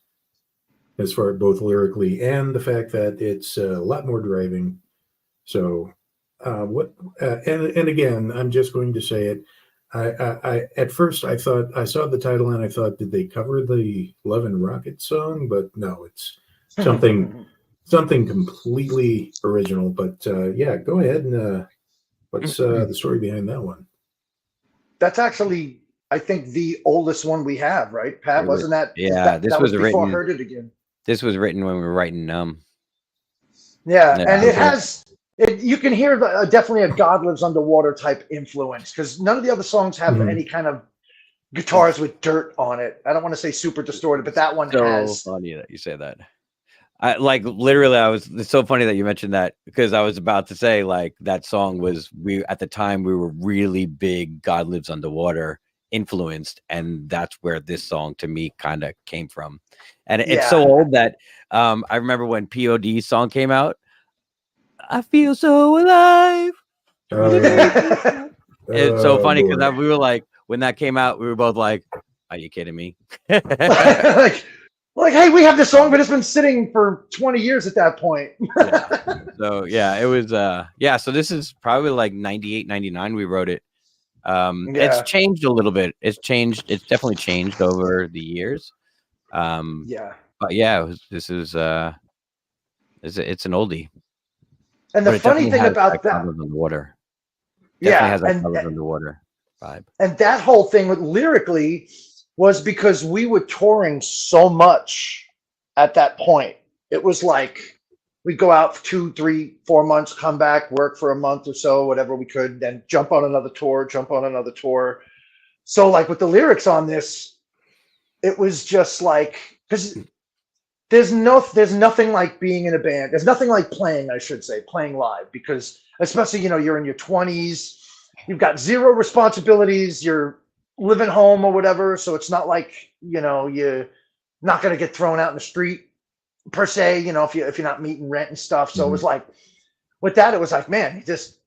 as far both lyrically and the fact that it's a lot more driving. So and again, I'm just going to say it. I at first I thought I saw the title and I thought, did they cover the Love and Rocket song? But no, it's something completely original. But yeah, go ahead and what's the story behind that one? That's actually, I think, the oldest one we have, right, Pat? Wasn't that? Yeah, that was before Heard It Again. This was written when we were writing Yeah, and it has. You can hear definitely a God Lives Underwater type influence, because none of the other songs have any kind of guitars with dirt on it. I don't want to say super distorted, but that one has. So funny that you say that. I like literally. It's so funny that you mentioned that, because I was about to say, like, that song was, at the time we were really big God Lives Underwater influenced, and that's where this song to me kind of came from. And it's so old that I remember when POD's song came out. I feel so alive. It's so funny because we were like, when that came out, we were both like, "Are you kidding me?" like, hey, we have this song, but it's been sitting for 20 years at that point. So yeah, it was so this is probably like 98, 99 we wrote it. It's changed a little bit. It's definitely changed over the years. But yeah, this is it's an oldie. And the funny thing about that, underwater, has that underwater vibe. And that whole thing with lyrically was because we were touring so much at that point. It was like we'd go out for 2, 3, 4 months, come back, work for a month or so, whatever we could, then jump on another tour. So like with the lyrics on this, it was just like, because there's nothing like being in a band. There's nothing like playing live, because especially, you're in your 20s, you've got zero responsibilities, you're living home or whatever. So it's not like, you're not going to get thrown out in the street per se, if you're not meeting rent and stuff. So it was like, with that, it was like, man, just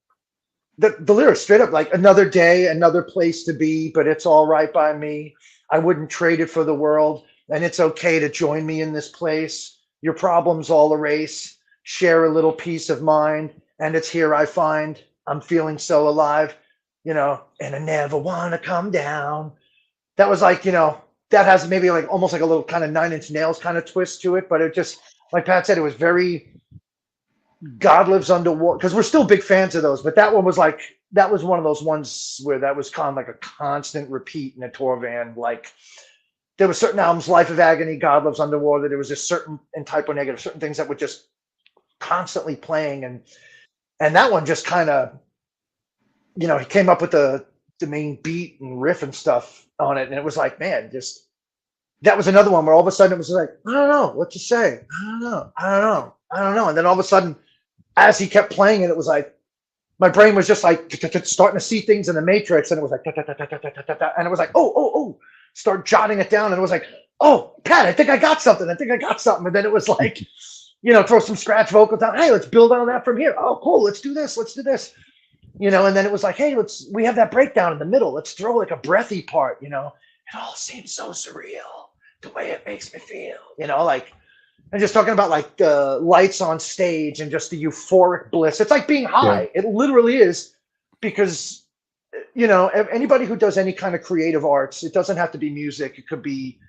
the lyrics straight up, like, another day, another place to be, but it's all right by me. I wouldn't trade it for the world. And it's okay to join me in this place. Your problems all erase. Share a little peace of mind. And it's here I find I'm feeling so alive, and I never want to come down. That was like, that has maybe like almost like a little kind of 9 Inch Nails kind of twist to it. But it just, like Pat said, it was very God Lives Underwater, because we're still big fans of those. But that one was like, that was one of those ones where that was kind of like a constant repeat in a tour van. Like, there were certain albums, Life of Agony, God Lives Underwater. There was a certain, and Typo Negative, certain things that were just constantly playing. And that one just kind of, he came up with the main beat and riff and stuff on it. And it was like, man, that was another one where all of a sudden it was like, I don't know what to say. I don't know. And then all of a sudden, as he kept playing it, it was like, my brain was just like starting to see things in the Matrix. And it was like, and it was like, oh. Start jotting it down, and it was like, oh, Pat, I think I got something. And then it was like, throw some scratch vocal down. Hey, let's build on that from here. Oh, cool. Let's do this. And then it was like, hey, we have that breakdown in the middle. Let's throw like a breathy part, It all seems so surreal, the way it makes me feel, like, and just talking about like the lights on stage and just the euphoric bliss. It's like being high. Yeah. It literally is, because anybody who does any kind of creative arts, it doesn't have to be music. It could be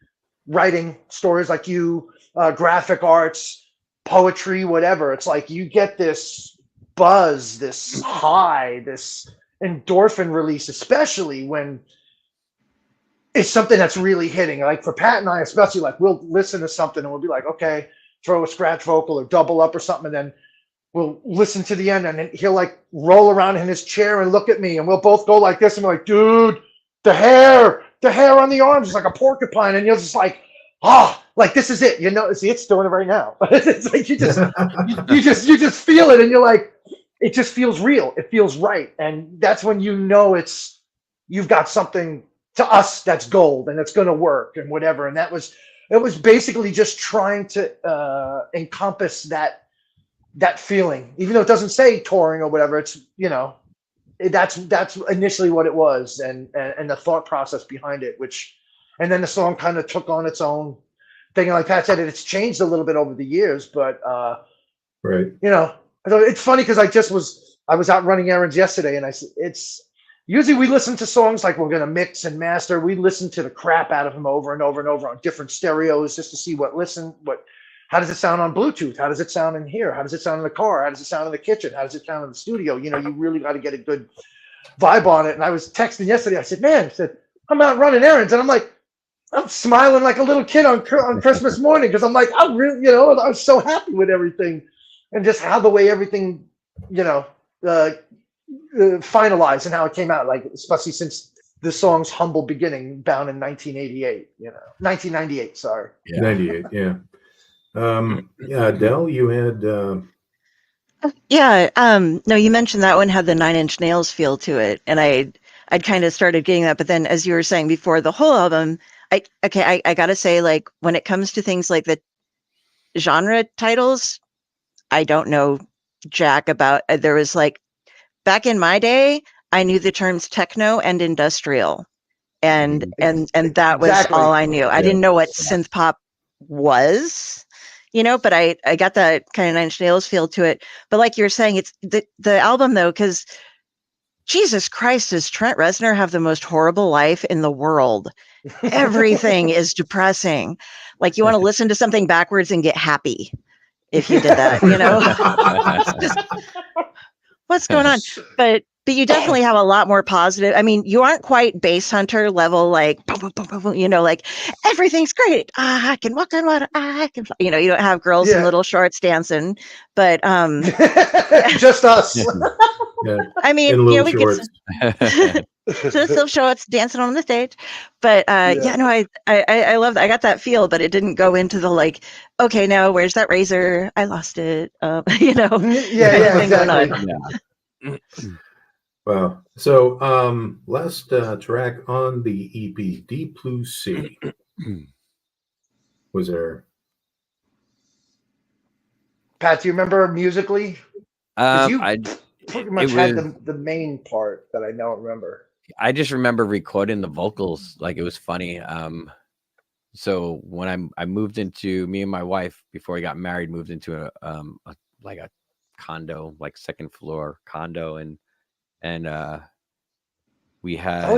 writing stories like you, graphic arts, poetry, whatever. It's like you get this buzz, this high, this endorphin release, especially when it's something that's really hitting. Like for Pat and I, especially, like we'll listen to something and we'll be like, okay, throw a scratch vocal or double up or something, and then we'll listen to the end, and then he'll like roll around in his chair and look at me, and we'll both go like this, and we're like, dude, the hair on the arms is like a porcupine, and you're just like, like this is it, see, it's doing it right now. It's like you just feel it, and you're like, it just feels real, it feels right, and that's when you've got something to us that's gold and it's going to work and whatever. And it was basically just trying to encompass that feeling, even though it doesn't say touring or whatever. It's that's initially what it was, and the thought process behind it, and then the song kind of took on its own thing. Like Pat said, it's changed a little bit over the years, but right, it's funny because I was out running errands yesterday, and usually we listen to songs like we're going to mix and master. We listen to the crap out of them over and over and over on different stereos just to see how does it sound on Bluetooth? How does it sound in here? How does it sound in the car? How does it sound in the kitchen? How does it sound in the studio? You know, you really got to get a good vibe on it. And I was texting yesterday. I said, man, I'm out running errands. And I'm like, I'm smiling like a little kid on Christmas morning because I'm like, I'm really, you know, I was so happy with everything and just how the way everything, you know, finalized and how it came out, like, especially since the song's humble beginning bound in 1988, you know, 1998, sorry. Yeah. 98, yeah. Yeah, Del, you had... no, you mentioned that one had the Nine Inch Nails feel to it, and I'd kind of started getting that, but then as you were saying before, the whole album, I gotta say, like, when it comes to things like the genre titles, I don't know jack about. There was like, back in my day, I knew the terms techno and industrial, and that was Exactly. all I knew. I didn't know what synth pop was, you know, but I got that kind of Nine Inch Nails feel to it. But like you're saying, it's the album though, because Jesus Christ, does Trent Reznor have the most horrible life in the world? Everything is depressing. Like, you want to listen to something backwards and get happy if you did that, you know? Just, what's going on? But you definitely have a lot more positive. I mean, you aren't quite Bass Hunter level, like, boom, boom, boom, boom, boom, you know, like, everything's great. I can walk on water. I can fly. You know, you don't have girls in little shorts dancing, but just us. Yeah. I mean, you know, we get just little shorts dancing on the stage. But no, I love that. I got that feel, but it didn't go into the like, okay, now where's that razor? I lost it. You know, exactly. Wow. So last track on the EP, Deep Blue Sea. Was there? Pat, do you remember musically? I pretty much had the main part that I don't remember. I just remember recording the vocals. Like, it was funny. So when I moved into, me and my wife, before we got married, moved into a condo, like second floor condo, and we had,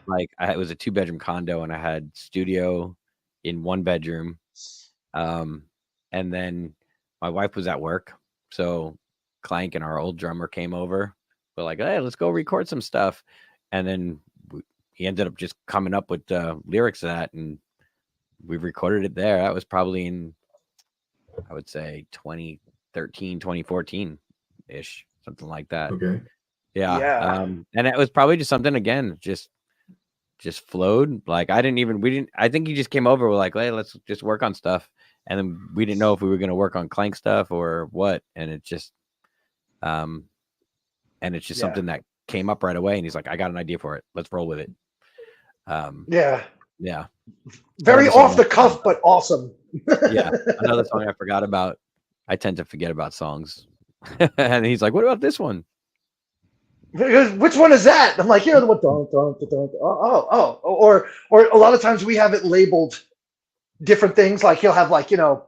like, it was a 2-bedroom condo, and I had studio in 1 bedroom, and then my wife was at work, so Klank and our old drummer came over. We're like, hey, let's go record some stuff, and then he ended up just coming up with the lyrics of that, and we recorded it there. That was probably in, I would say, 2013, 2014 ish, something like that. Okay. Yeah. And it was probably just something, again, just flowed. Like, I think he just came over. We're like, hey, let's just work on stuff. And then we didn't know if we were going to work on Klank stuff or what. And it just, something that came up right away. And he's like, I got an idea for it. Let's roll with it. Yeah. Very off the cuff, but awesome. Yeah. Another song I forgot about. I tend to forget about songs. And he's like, what about this one? Which one is that? I'm like, you know, the one, or a lot of times we have it labeled different things. Like, he'll have, like, you know,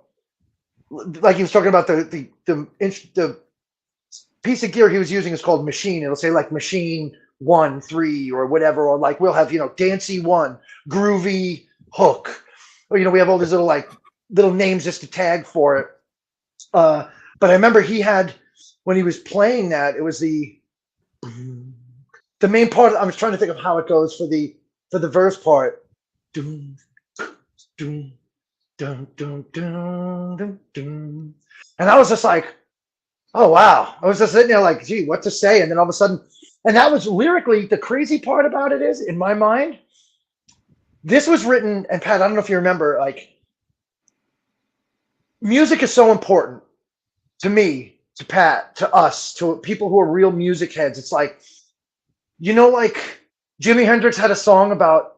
like he was talking about the piece of gear he was using is called Machine. It'll say like Machine 1, 3, or whatever. Or like, we'll have, you know, Dancy 1, Groovy Hook. Or, you know, we have all these little names just to tag for it. But I remember he had, when he was playing that, it was the main part. I was trying to think of how it goes for the verse part. And I was just like, oh wow. I was just sitting there like, gee, what to say? And then all of a sudden, and that was lyrically, the crazy part about it is, in my mind, this was written, and Pat, I don't know if you remember, like, music is so important to me, to Pat, to us, to people who are real music heads. It's like, you know, like Jimi Hendrix had a song about,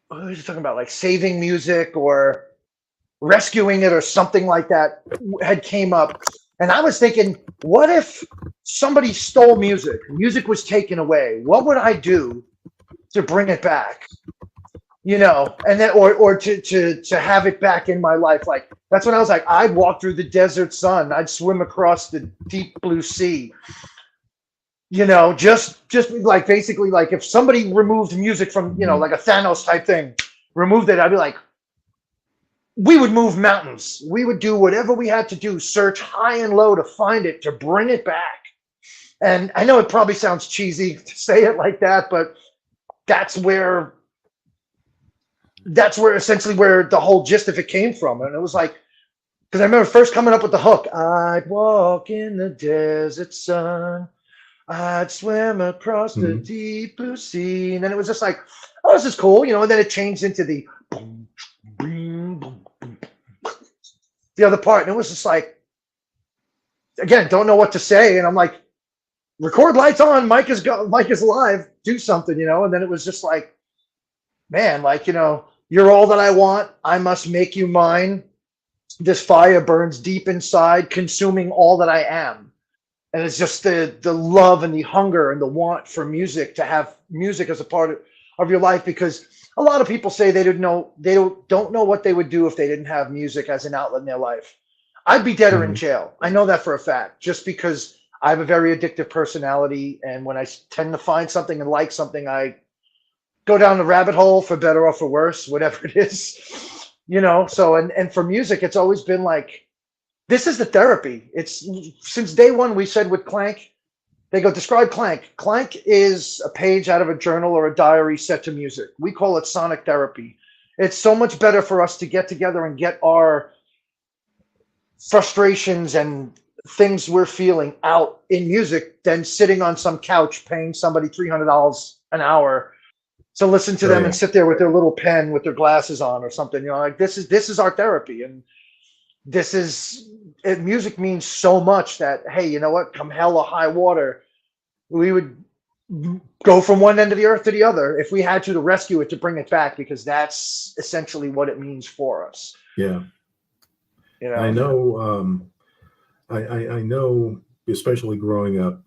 what was he talking about? Like saving music or rescuing it or something like that had came up. And I was thinking, what if somebody stole music? Music was taken away. What would I do to bring it back? You know, and then, or to have it back in my life. Like, that's when I was like, I'd walk through the desert sun. I'd swim across the deep blue sea. You know, just like basically like if somebody removed music from, you know, like a Thanos type thing, removed it, I'd be like, we would move mountains. We would do whatever we had to do, search high and low to find it, to bring it back. And I know it probably sounds cheesy to say it like that, but that's where essentially where the whole gist of it came from. And it was like, because I remember first coming up with the hook, I'd walk in the desert sun, I'd swim across the deep blue sea. And then it was just like, oh, this is cool, you know, and then it changed into the boom, boom, boom, boom, the other part. And it was just like, again, don't know what to say. And I'm like, record, lights on, mic is live, do something, you know. And then it was just like, man, like, you know, you're all that I want, I must make you mine. This fire burns deep inside, consuming all that I am. And it's just the love and the hunger and the want for music, to have music as a part of your life, because a lot of people say they don't know what they would do if they didn't have music as an outlet in their life. I'd be dead or in jail. I know that for a fact, just because I have a very addictive personality, and when I tend to find something and like something, I go down the rabbit hole, for better or for worse, whatever it is, you know. So, and for music, it's always been like, this is the therapy. It's since day one, we said with Klank, they go, describe Klank. Klank is a page out of a journal or a diary set to music. We call it sonic therapy. It's so much better for us to get together and get our frustrations and things we're feeling out in music than sitting on some couch paying somebody $300 an hour to listen to them and sit there with their little pen with their glasses on or something. You know, like this is our therapy, and music means so much that, hey, you know what, come hell or high water, we would go from one end of the earth to the other if we had to rescue it, to bring it back, because that's essentially what it means for us. Yeah. You know, I know, especially growing up,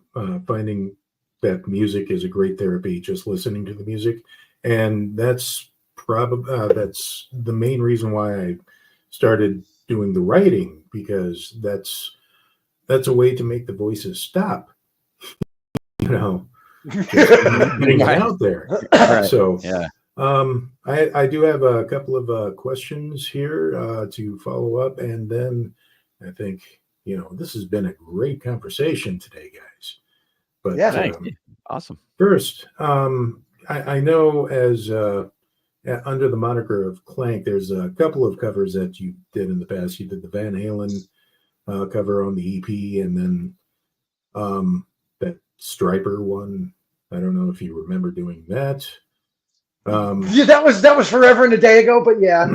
finding that music is a great therapy, just listening to the music. And that's that's the main reason why I started doing the writing, because that's a way to make the voices stop, you know, just getting it out there. Right. So yeah. I do have a couple of questions here to follow up, and then I think, you know, this has been a great conversation today, guys. But yeah, awesome. First, I know as under the moniker of Klank, there's a couple of covers that you did in the past. You did the Van Halen cover on the EP, and then that Striper one. I don't know if you remember doing that. Yeah, that was forever and a day ago, but yeah.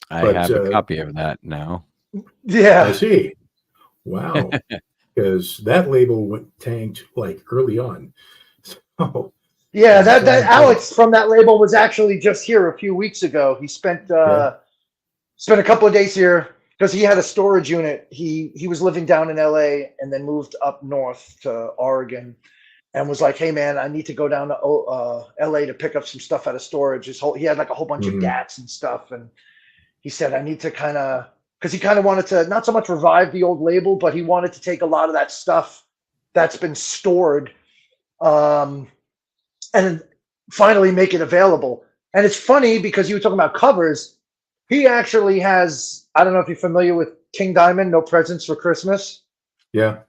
I have a copy of that now. Yeah, I see. Wow, because that label tanked like early on. So yeah, that Alex from that label was actually just here a few weeks ago. He spent a couple of days here because he had a storage unit. He was living down in LA and then moved up north to Oregon, and was like, hey man, I need to go down to LA to pick up some stuff out of storage. He had like a whole bunch of DATs and stuff, and he said, I need to because he kind of wanted to not so much revive the old label, but he wanted to take a lot of that stuff that's been stored and finally make it available. And it's funny because you were talking about covers. He actually has, I don't know if you're familiar with King Diamond, No Presents for Christmas. Yeah.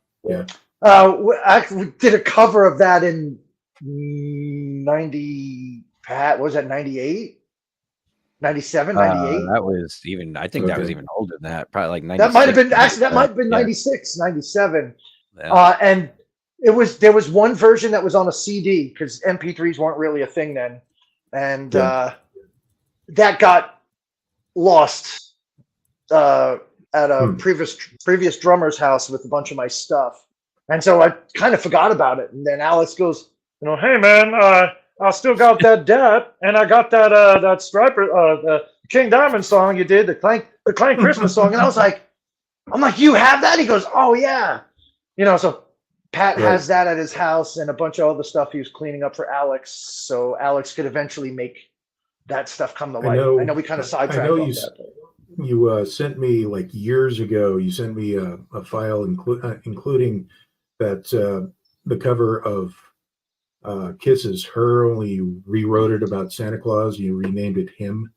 I did a cover of that in 90, what was that, 98? 97, 98? That was even, I think that was even older than that, probably like 96. That might have been, actually, that might have been 96, 97. Yeah. And there was one version that was on a CD because MP3s weren't really a thing then. And that got lost at a previous drummer's house with a bunch of my stuff. And so I kind of forgot about it. And then Alex goes, you know, hey man, I still got that DAT, and I got that Striper, the King Diamond song you did, the Klank Christmas song. And I was like, you have that? He goes, oh yeah. You know, so Pat has that at his house and a bunch of other stuff he was cleaning up for Alex, so Alex could eventually make that stuff come to life. I know we kind of sidetracked on that. You sent me like years ago. You sent me a file including that the cover of Kisses, Her, only you rewrote it about Santa Claus. You renamed it Him.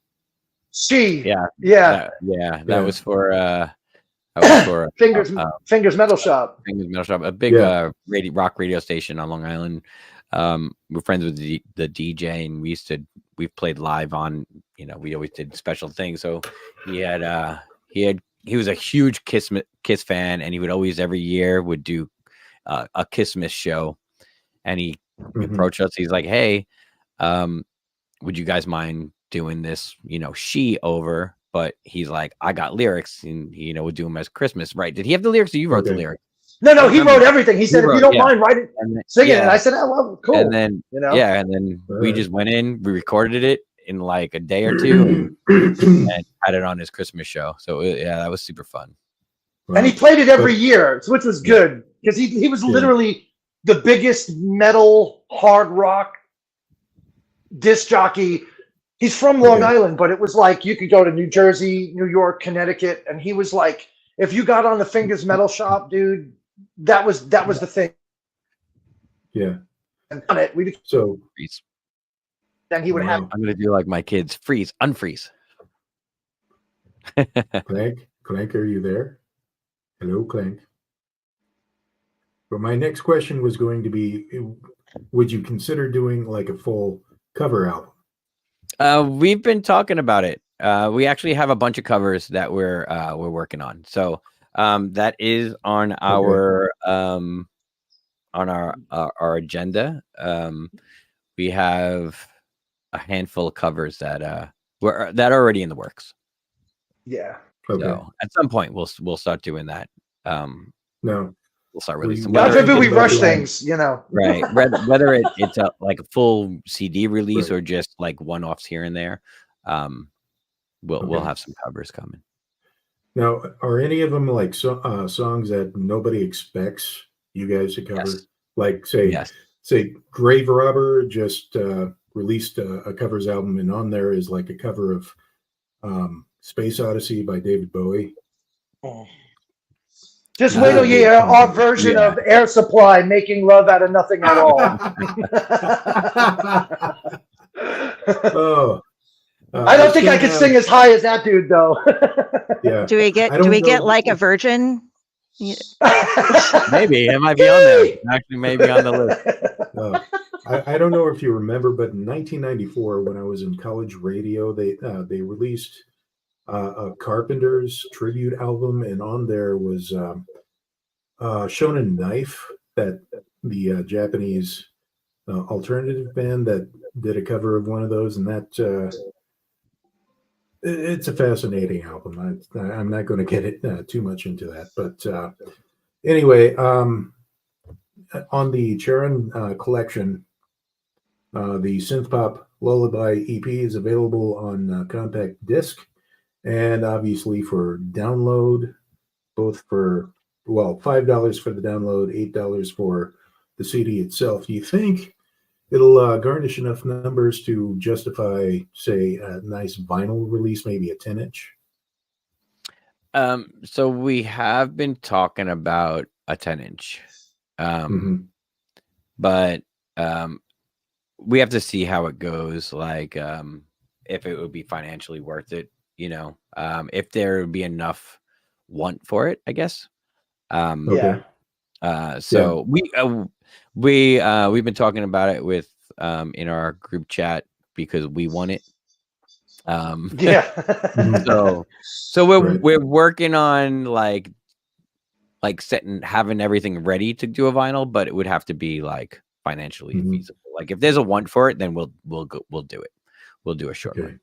Yeah. Yeah. That was for Fingers Metal Shop. Fingers Metal Shop, a big rock radio station on Long Island. We're friends with the DJ, and we've played live on, we always did special things. So he was a huge Kiss fan, and he would always every year would do a Kissmas show, and he approached us. He's like, "Hey, would you guys mind doing this, she over?" But he's like, "I got lyrics," and would do them as Christmas, right? Did he have the lyrics, or you wrote the lyrics? No, he wrote everything. He said, "If you don't mind writing, sing it." And I said, "Oh, well, cool." And then and then we just went in, we recorded it in like a day or two, and had it on his Christmas show. So that was super fun. And he played it every year, which was good, because he was literally the biggest metal hard rock disc jockey. He's from Long Island, but it was like you could go to New Jersey, New York, Connecticut, and he was like, if you got on the Fingers Metal Shop, dude, that was the thing. Yeah. And on it, then he would have. I'm gonna do like my kids, freeze, unfreeze. Klank, are you there? Hello, Klank. But my next question was going to be, would you consider doing like a full cover album? We've been talking about it. We actually have a bunch of covers that we're working on. So that is on our agenda. We have a handful of covers that are already in the works. Yeah. Okay. So at some point we'll start doing that. No. We'll start releasing. God forbid we rush things, Right. Whether it's like a full CD release or just like one-offs here and there, we'll have some covers coming. Now, are any of them like songs that nobody expects you guys to cover? Yes. Like say Grave Robber just released a covers album, and on there is like a cover of Space Odyssey by David Bowie. Oh. Just wait till you hear our version of Air Supply, Making Love Out of Nothing at All. I don't think I could sing as high as that dude, though. Yeah. Do we get like a virgin? Maybe it might be on there. Actually, maybe on the list. I don't know if you remember, but in 1994, when I was in college radio, they released a Carpenters tribute album, and on there was Shonen Knife, that the Japanese alternative band that did a cover of one of those, and that it's a fascinating album. I'm not going to get it too much into that, but anyway, on the Charon collection, the SynthPop LullaBye EP is available on compact disc, and obviously for download, both for $5 for the download, $8 for the CD itself. Do you think it'll garnish enough numbers to justify, say, a nice vinyl release, maybe a 10-inch? So we have been talking about a 10-inch, but we have to see how it goes. Like, if it would be financially worth it, if there would be enough want for it, I guess. So we've been talking about it with in our group chat because we want it. So we're working on like having everything ready to do a vinyl, but it would have to be like financially feasible. Like if there's a want for it, then we'll do it. We'll do a short one.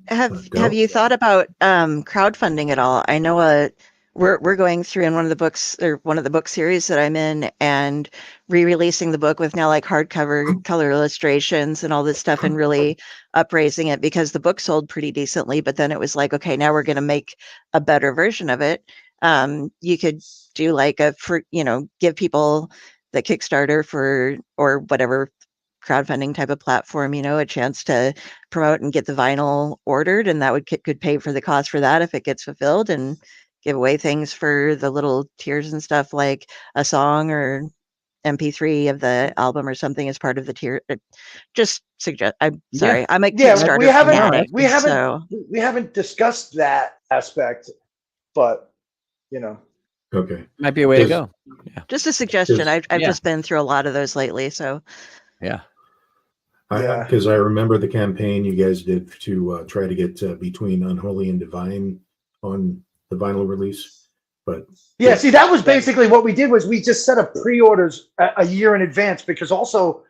Have you thought about crowdfunding at all? I know we're going through in one of the books, or one of the book series that I'm in, and re-releasing the book with now like hardcover color illustrations and all this stuff, and really upraising it because the book sold pretty decently. But then it was like, okay, now we're going to make a better version of it. You could do like give people the Kickstarter or whatever crowdfunding type of platform, a chance to promote and get the vinyl ordered, and that could pay for the cost for that if it gets fulfilled, and give away things for the little tiers and stuff, like a song or MP3 of the album or something as part of the tier. Just suggest. I'm sorry. I'm a Yeah, Kickstarter we fanatic, haven't discussed that aspect, but Okay. Might be a way to go. Yeah. Just a suggestion. I've Yeah. just been through a lot of those lately. So Yeah. Because I remember the campaign you guys did to try to get Between Unholy and Divine on the vinyl release. But yeah, see, that was basically what we did was we just set up pre-orders a year in advance because also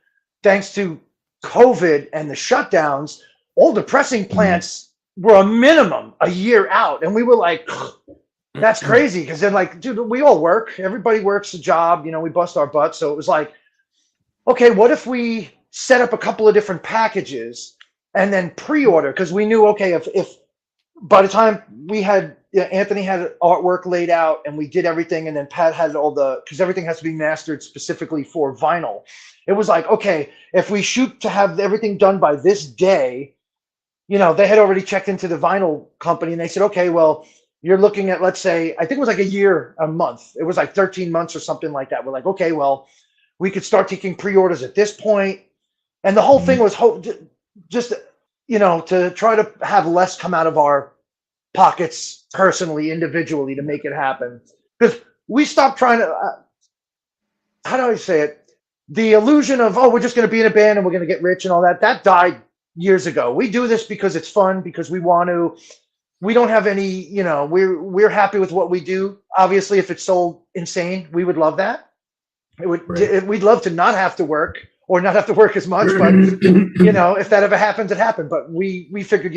thanks to COVID and the shutdowns, all the pressing plants were a minimum a year out. And we were like, that's crazy. Because then like, dude, we all work. Everybody works a job. We bust our butts. So it was like, okay, what if we set up a couple of different packages and then pre-order? Because we knew, okay, if by the time we had Anthony had artwork laid out and we did everything, and then Pat had because everything has to be mastered specifically for vinyl. It was like, okay, if we shoot to have everything done by this day, they had already checked into the vinyl company and they said, okay, well, you're looking at, let's say, I think it was like a month. It was like 13 months or something like that. We're like, okay, well, we could start taking pre-orders at this point. And the whole thing was just, to try to have less come out of our pockets personally, individually, to make it happen. Because we stopped trying to, how do I say it? The illusion of, we're just going to be in a band and we're going to get rich and all that, that died years ago. We do this because it's fun, because we want to. We don't have any, we're happy with what we do. Obviously, if it's sold insane, we would love that. We'd love to not have to work or not have to work as much, but if that ever happens, it happened. But we figured,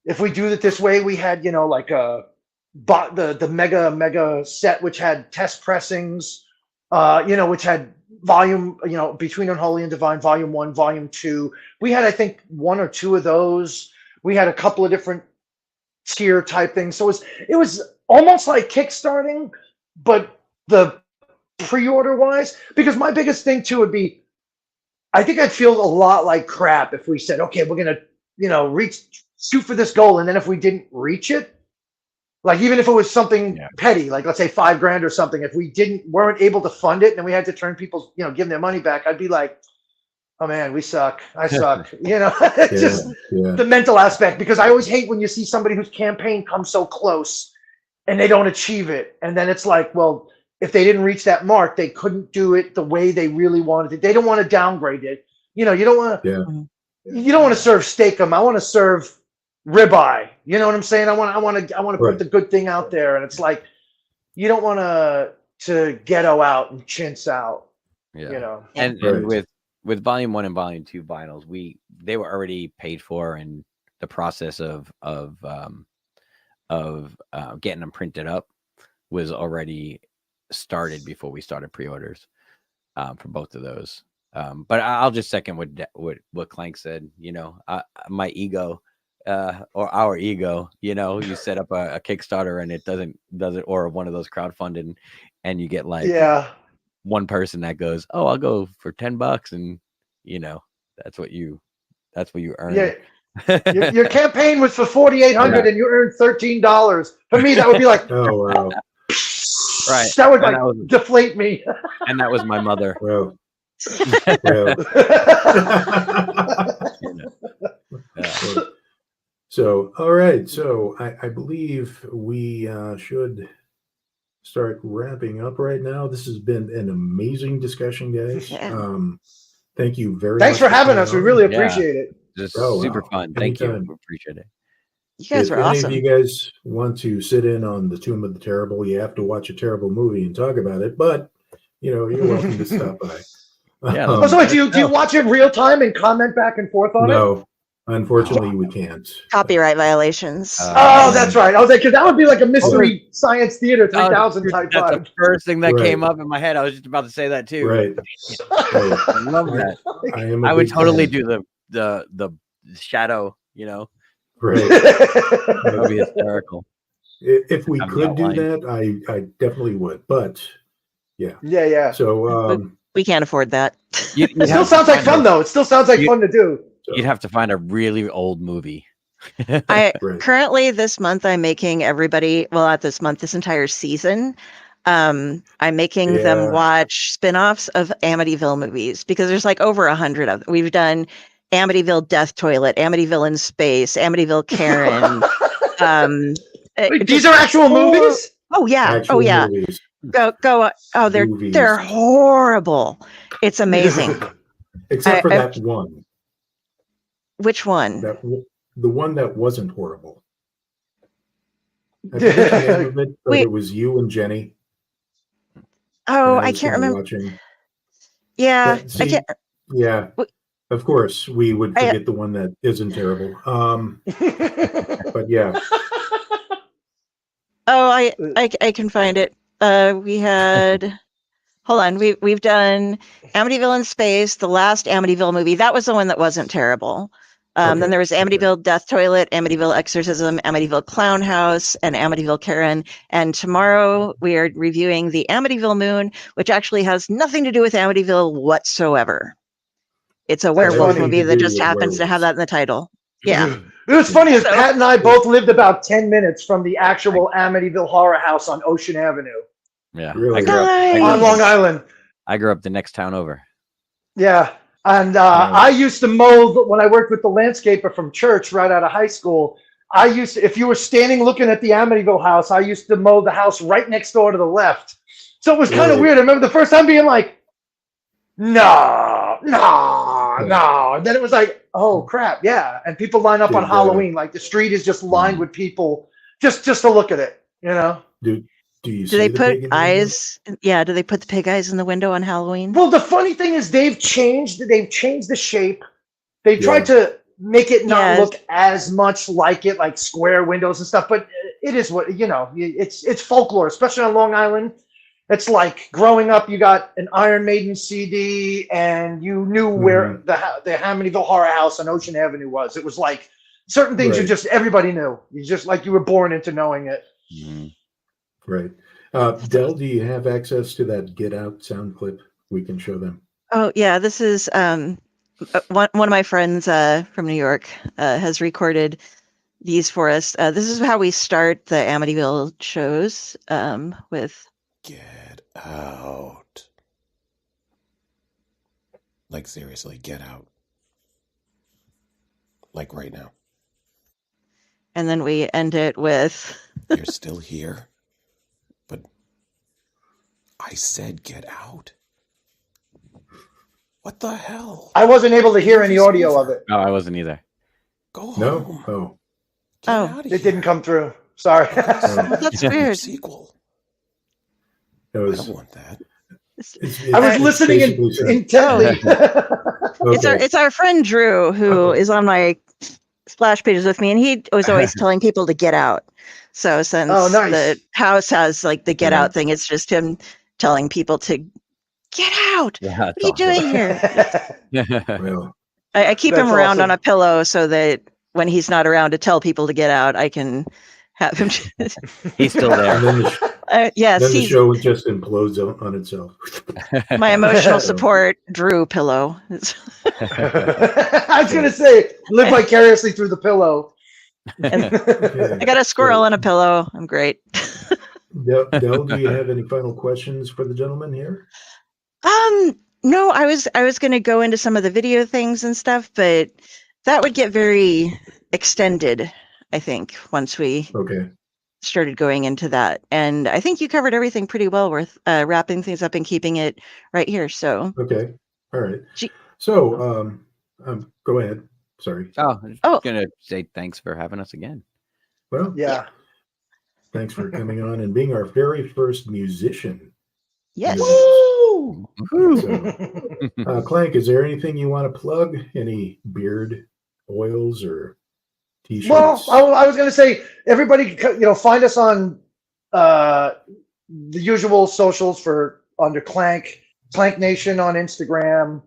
if we do it this way, we had, like the mega set, which had test pressings, which had volume, Between Unholy and Divine, Volume 1, Volume 2. We had, I think, 1 or 2 of those. We had a couple of different tier type things. So it was almost like kickstarting, but the pre-order wise, because my biggest thing too would be, I think I'd feel a lot like crap if we said, okay, we're going to, shoot for this goal. And then if we didn't reach it, like even if it was something petty, like let's say $5,000 or something, if we weren't able to fund it and then we had to turn people, give them their money back, I'd be like, oh man, we suck. I suck. Just the mental aspect, because I always hate when you see somebody whose campaign comes so close and they don't achieve it. And then it's like, well, if they didn't reach that mark, they couldn't do it the way they really wanted it. They don't want to downgrade it. You don't want to, you don't want to serve steakum. I want to serve ribeye. You know what I'm saying? I want to put the good thing out there. And it's like, you don't want to ghetto out and chintz out, And with Volume 1 and Volume 2 vinyls, they were already paid for, and the process of getting them printed up was already started before we started pre-orders for both of those. But I'll just second what Klank said. My ego, or our ego. You set up a Kickstarter and it doesn't, or one of those crowdfunding, and you get like one person that goes, "Oh, I'll go for $10," and that's what you earn. Yeah, your campaign was for $4,800 and you earned $13. For me, that would be like, oh wow, right? That would deflate me. And that was my mother. Well. So, all right. So I believe we should start wrapping up right now. This has been an amazing discussion, guys. Thank you very much. Thanks for having us. We really appreciate it. Just super fun. Thank you. We appreciate it. You guys were awesome. If any of you guys want to sit in on the Tomb of the Terrible, you have to watch a terrible movie and talk about it. But you're welcome to stop by. Yeah. So do you watch it real time and comment back and forth on it? No, unfortunately, we can't. Copyright violations. That's right. I was like, because that would be like a Mystery Science Theater 3000 type That's vibe. the first thing that came up in my head. I was just about to say that too. Right. I love that. I would totally do the shadow. Right. That would be hysterical. If we could do that, I definitely would. But yeah. So we can't afford that. It still sounds like fun, though. It still sounds like fun to do. You'd have to find a really old movie. Currently this month I'm making everybody, this entire season, I'm making them watch spin-offs of Amityville movies because there's like over 100 of them. We've done Amityville Death Toilet, Amityville in Space, Amityville Karen. Wait, these are actual movies? Oh yeah. Actual movies. Go. Oh, they're horrible. It's amazing. Except for that one. Which one? The one that wasn't horrible. I forget the name of it, but it was you and Jenny. Oh, I can't remember. Watching. Yeah, see, I can't. Yeah, of course we would forget the one that isn't terrible. But yeah. Oh, I can find it. We had. Hold on, we've done Amityville in Space, the last Amityville movie. That was the one that wasn't terrible. Then there was Amityville Death Toilet, Amityville Exorcism, Amityville Clown House, and Amityville Karen. And tomorrow we are reviewing the Amityville Moon, which actually has nothing to do with Amityville whatsoever. It's a werewolf movie that just happens to have that in the title. Yeah. What's funny is Pat and I both lived about 10 minutes from the actual Amityville Horror House on Ocean Avenue. Yeah, really? On Long Island. I grew up the next town over. Yeah. And I used to mow when I worked with the landscaper from church right out of high school. I used to, if you were standing looking at the Amityville house, I used to mow the house right next door to the left. So it was kind of weird. I remember the first time being like, no. And then it was like, oh crap, yeah. And people line up on Halloween. Like the street is just lined with people just to look at it, you know? Do they put eyes? Yeah, do they put the pig eyes in the window on Halloween? Well, the funny thing is they've changed the shape. They've tried to make it not look as much like it, like square windows and stuff, but it is what, you know, it's folklore, especially on Long Island. It's like growing up, you got an Iron Maiden CD and you knew where the Amityville Horror House on Ocean Avenue was. It was like certain things everybody knew. You just like you were born into knowing it. Mm-hmm. Right. Del, do you have access to that Get Out sound clip? We can show them. Oh, yeah. This is one of my friends from New York has recorded these for us. This is how we start the Amityville shows with Get out. Like, seriously, get out. Like right now. And then we end it with You're still here. But I said get out. What the hell? I wasn't able to hear any audio of it. No, I wasn't either. Go home. No. Get out of here. It didn't come through. Sorry. That's weird. Sequel. I don't want that. I was listening intently. It's our friend Drew who is on my splash pages with me, and he was always telling people to get out. So since the house has like the get out thing, it's just him telling people to get out. Yeah, what are you doing here? Well, I keep him around on a pillow so that when he's not around to tell people to get out, I can have him. He's still there. Yes, then the show just implodes on itself. My emotional support, Drew pillow. I was going to say, live vicariously through the pillow. I got a squirrel and a pillow. I'm great. Del, do you have any final questions for the gentleman here? No, I was going to go into some of the video things and stuff, but that would get very extended, I think, once we started going into that. And I think you covered everything pretty well with wrapping things up and keeping it right here. So okay, all right. So go ahead. Sorry. I'm gonna say thanks for having us again. Well, yeah. Thanks for coming on and being our very first musician. Yes. Woo! So, Klank, is there anything you want to plug? Any beard oils or t-shirts? Well, I was going to say, everybody, find us on the usual socials under Klank Nation on Instagram,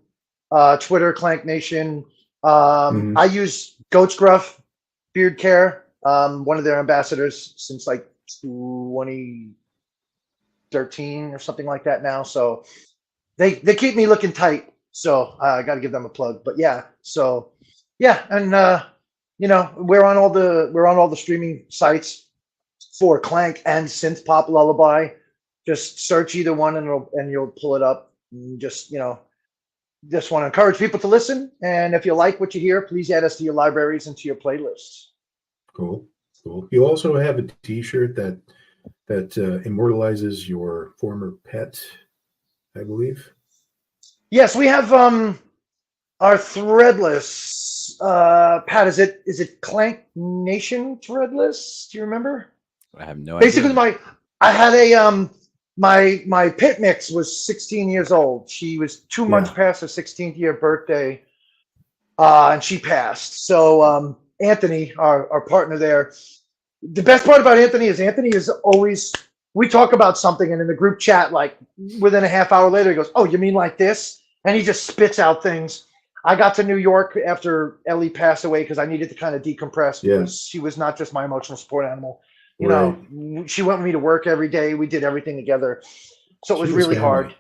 Twitter, Klank Nation. I use Goat's Gruff Beard Care, one of their ambassadors since like 2013 or something like that now. So they keep me looking tight. So I got to give them a plug. But yeah, so yeah, and we're on all the streaming sites for Klank and SynthPop LullaBye. Just search either one and you'll pull it up. And just want to encourage people to listen. And if you like what you hear, please add us to your libraries and to your playlists. Cool. You also have a T-shirt that immortalizes your former pet, I believe. Yes, we have our threadless. Pat, is it Klank Nation threadless? Do you remember? I have no Basically, idea. I had a my pit mix was 16 years old. She was 2 months past her 16th year birthday, and she passed. So Anthony, our partner there, the best part about Anthony is always, we talk about something and in the group chat, like within a half hour later, he goes, "Oh, you mean like this?" And he just spits out things. I got to New York after Ellie passed away because I needed to kind of decompress because she was not just my emotional support animal. You know, she went with me to work every day. We did everything together. So it was really hard.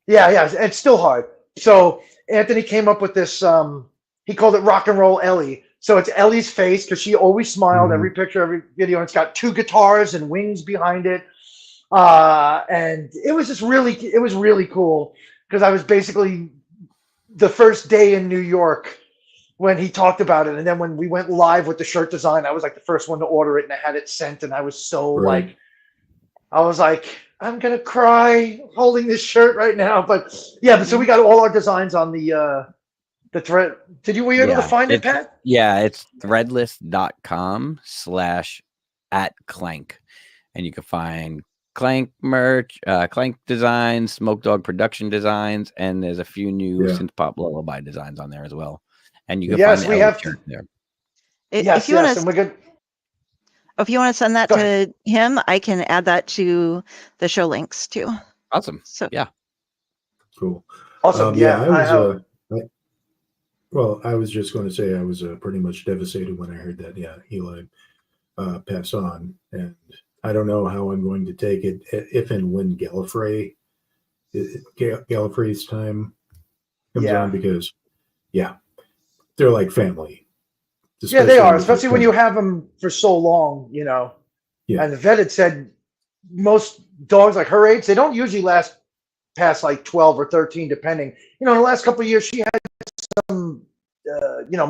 Yeah. It's still hard. So Anthony came up with this, he called it Rock and Roll Ellie. So it's Ellie's face because she always smiled, every picture, every video. And it's got 2 guitars and wings behind it. And it was just really cool because I was basically the first day in New York when he talked about it. And then when we went live with the shirt design, I was like the first one to order it and I had it sent. And I was so I'm going to cry holding this shirt right now. But yeah, so we got all our designs on the thread. Were you able to find it, Pat? Yeah, it's threadless.com/@Klank. And you can find Klank merch, Klank designs, SmokeDogg production designs, and there's a few new SynthPop LullaBye designs on there as well. And you can find the shirt there. If you want to send that to him, I can add that to the show links too. Awesome. So yeah, cool. Awesome. I was just going to say I was pretty much devastated when I heard that. Yeah, Eli passed on, and I don't know how I'm going to take it if and when Gallifrey's time comes on, because they're like family. Yeah, they are, especially when you have them for so long, you know. Yeah. And the vet had said most dogs like her age, they don't usually last past like 12 or 13, depending. You know, in the last couple of years, she had some,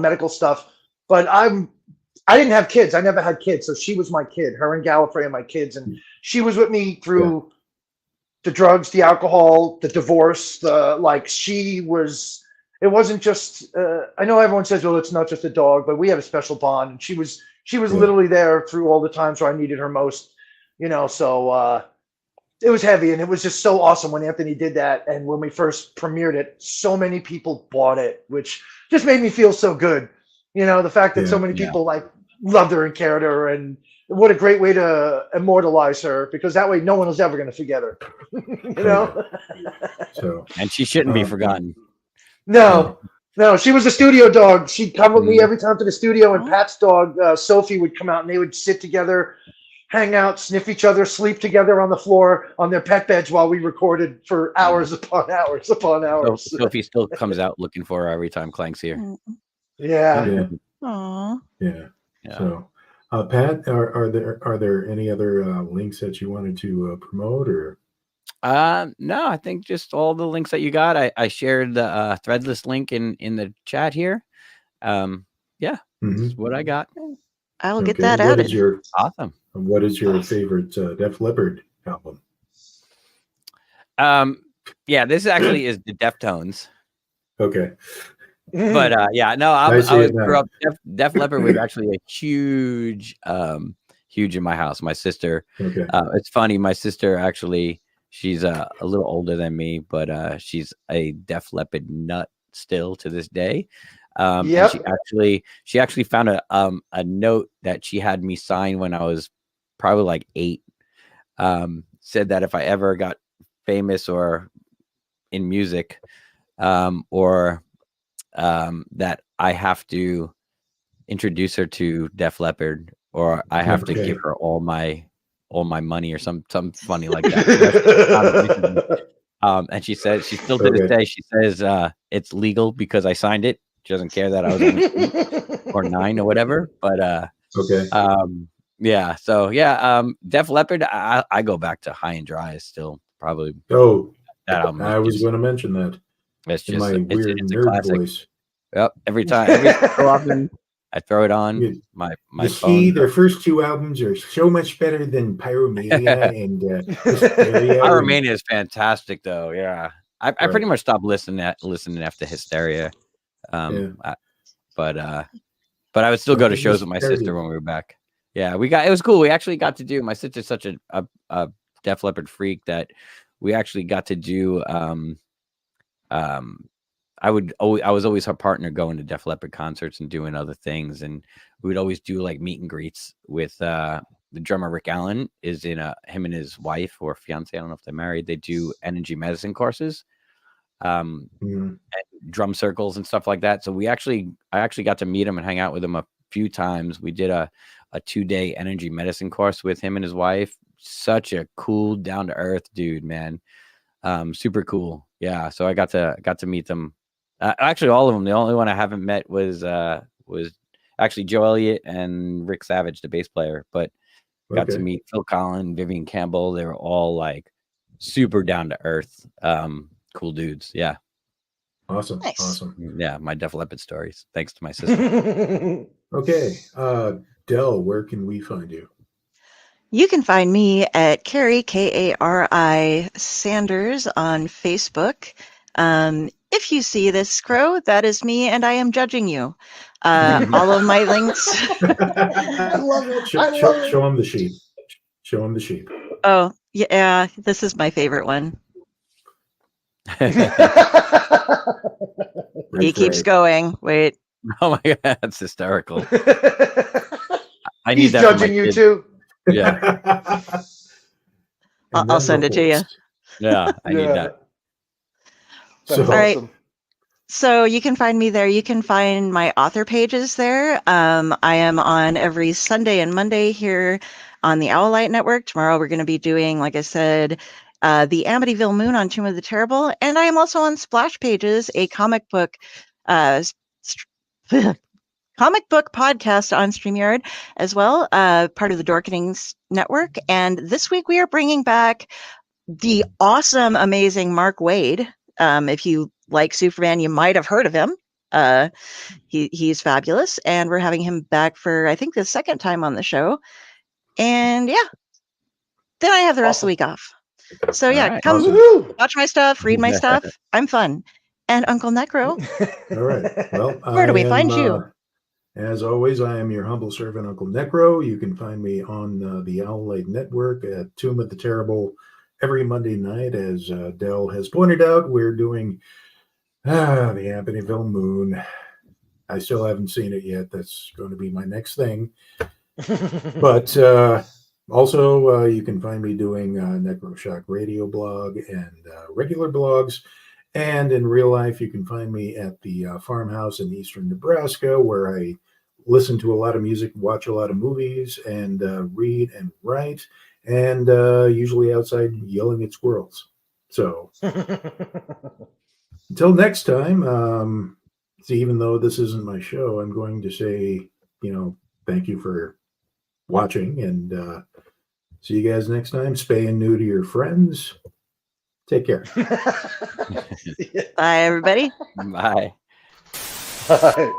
medical stuff. But I didn't have kids. I never had kids, so she was my kid. Her and Gallifrey and my kids, and she was with me through the drugs, the alcohol, the divorce. She was. It wasn't just. I know everyone says, "Well, it's not just a dog," but we have a special bond, and she was literally there through all the times where I needed her most. You know, so it was heavy, and it was just so awesome when Anthony did that, and when we first premiered it, so many people bought it, which just made me feel so good. You know, the fact that so many people loved her and cared her, and what a great way to immortalize her, because that way no one was ever going to forget her. You know, and she shouldn't be forgotten. No, she was a studio dog. She'd come with me every time to the studio, and Pat's dog, Sophie, would come out, and they would sit together, hang out, sniff each other, sleep together on the floor on their pet beds while we recorded for hours upon hours upon hours. Sophie still comes out looking for her every time Klank's here. Yeah. Aww. Yeah. So, Pat, are there any other links that you wanted to promote, or? No, I think just all the links that you got. I shared the Threadless link in the chat here. This is what I got. I'll get that added. Awesome. What is your favorite Def Leppard album? This actually is the Deftones. Okay. But I grew up. Def Leppard was actually a huge in my house. My sister. Okay. It's funny. My sister actually. She's a little older than me, but she's a Def Leppard nut still to this day. And she actually found a note that she had me sign when I was probably like 8. Said that if I ever got famous or in music, or that I have to introduce her to Def Leppard, or I have to give her all my money or something funny like that. And she says, she still to this day, she says it's legal because I signed it. She doesn't care that I was only 8 or 9 or whatever. But Yeah. So yeah, Def Leppard. I go back to High and Dry still probably. Oh, that album. I was going to mention that. It's in just my weird it's a nerd classic. voice. Yep. Every so often I throw it on my phone. Their first two albums are so much better than Pyromania and Hysteria. Pyromania is fantastic, though. Yeah, I pretty much stopped listening after Hysteria. But I would still go to shows with my sister when we were back. Yeah, it was cool. We actually got to do. My sister's such a Def Leppard freak that we actually got to do. I was always her partner going to Def Leppard concerts and doing other things, and we would always do like meet and greets with the drummer Rick Allen is in him and his wife or fiance, I don't know if they're married. They do energy medicine courses, and drum circles and stuff like that. So I actually got to meet him and hang out with him a few times. We did a 2-day energy medicine course with him and his wife. Such a cool, down to earth dude, man. Super cool. Yeah. So I got to meet them. Actually, all of them. The only one I haven't met was actually Joe Elliott and Rick Savage, the bass player. But got to meet Phil Collins, Vivian Campbell. They were all like super down to earth, cool dudes. Yeah. Awesome. Nice. Awesome. Yeah, my Def Leppard stories. Thanks to my sister. Okay. Del, where can we find you? You can find me at Carrie, Kari Sanders on Facebook. If you see this, Crow, that is me, and I am judging you. All of my links. I love it. Show him the sheep. Show him the sheep. Oh, yeah, this is my favorite one. He keeps going. Wait. Oh my God, that's hysterical. I need He's that judging you too. Yeah. I'll send it to you. Yeah, I need that. So, all right. So you can find me there. You can find my author pages there. I am on every Sunday and Monday here on the Owlite Network. Tomorrow we're going to be doing, like I said, the Amityville Moon on Tomb of the Terrible. And I am also on Splash Pages, a comic book comic book podcast on StreamYard as well, part of the Dorkenings Network. And this week we are bringing back the awesome, amazing Mark Waid. If you like Superman, you might have heard of him. He's fabulous. And we're having him back for, I think, the second time on the show. And yeah, then I have the rest of the week off. So yeah, come watch my stuff, read my stuff. I'm fun. And UncleNecRo. All right. Well, where do we find you? As always, I am your humble servant, UncleNecRo. You can find me on the Owlite Network at Tomb of the Terrible every Monday night. As Del has pointed out, we're doing the Amityville Moon. I still haven't seen it yet. That's going to be my next thing. But also, you can find me doing NecroShock radio blog and regular blogs. And in real life, you can find me at the farmhouse in eastern Nebraska, where I listen to a lot of music, watch a lot of movies, and read and write, and usually outside yelling at squirrels. So until next time, even though this isn't my show, I'm going to say, thank you for watching, and see you guys next time. Spay and neuter your friends. Take care. Bye, everybody. Bye. Bye.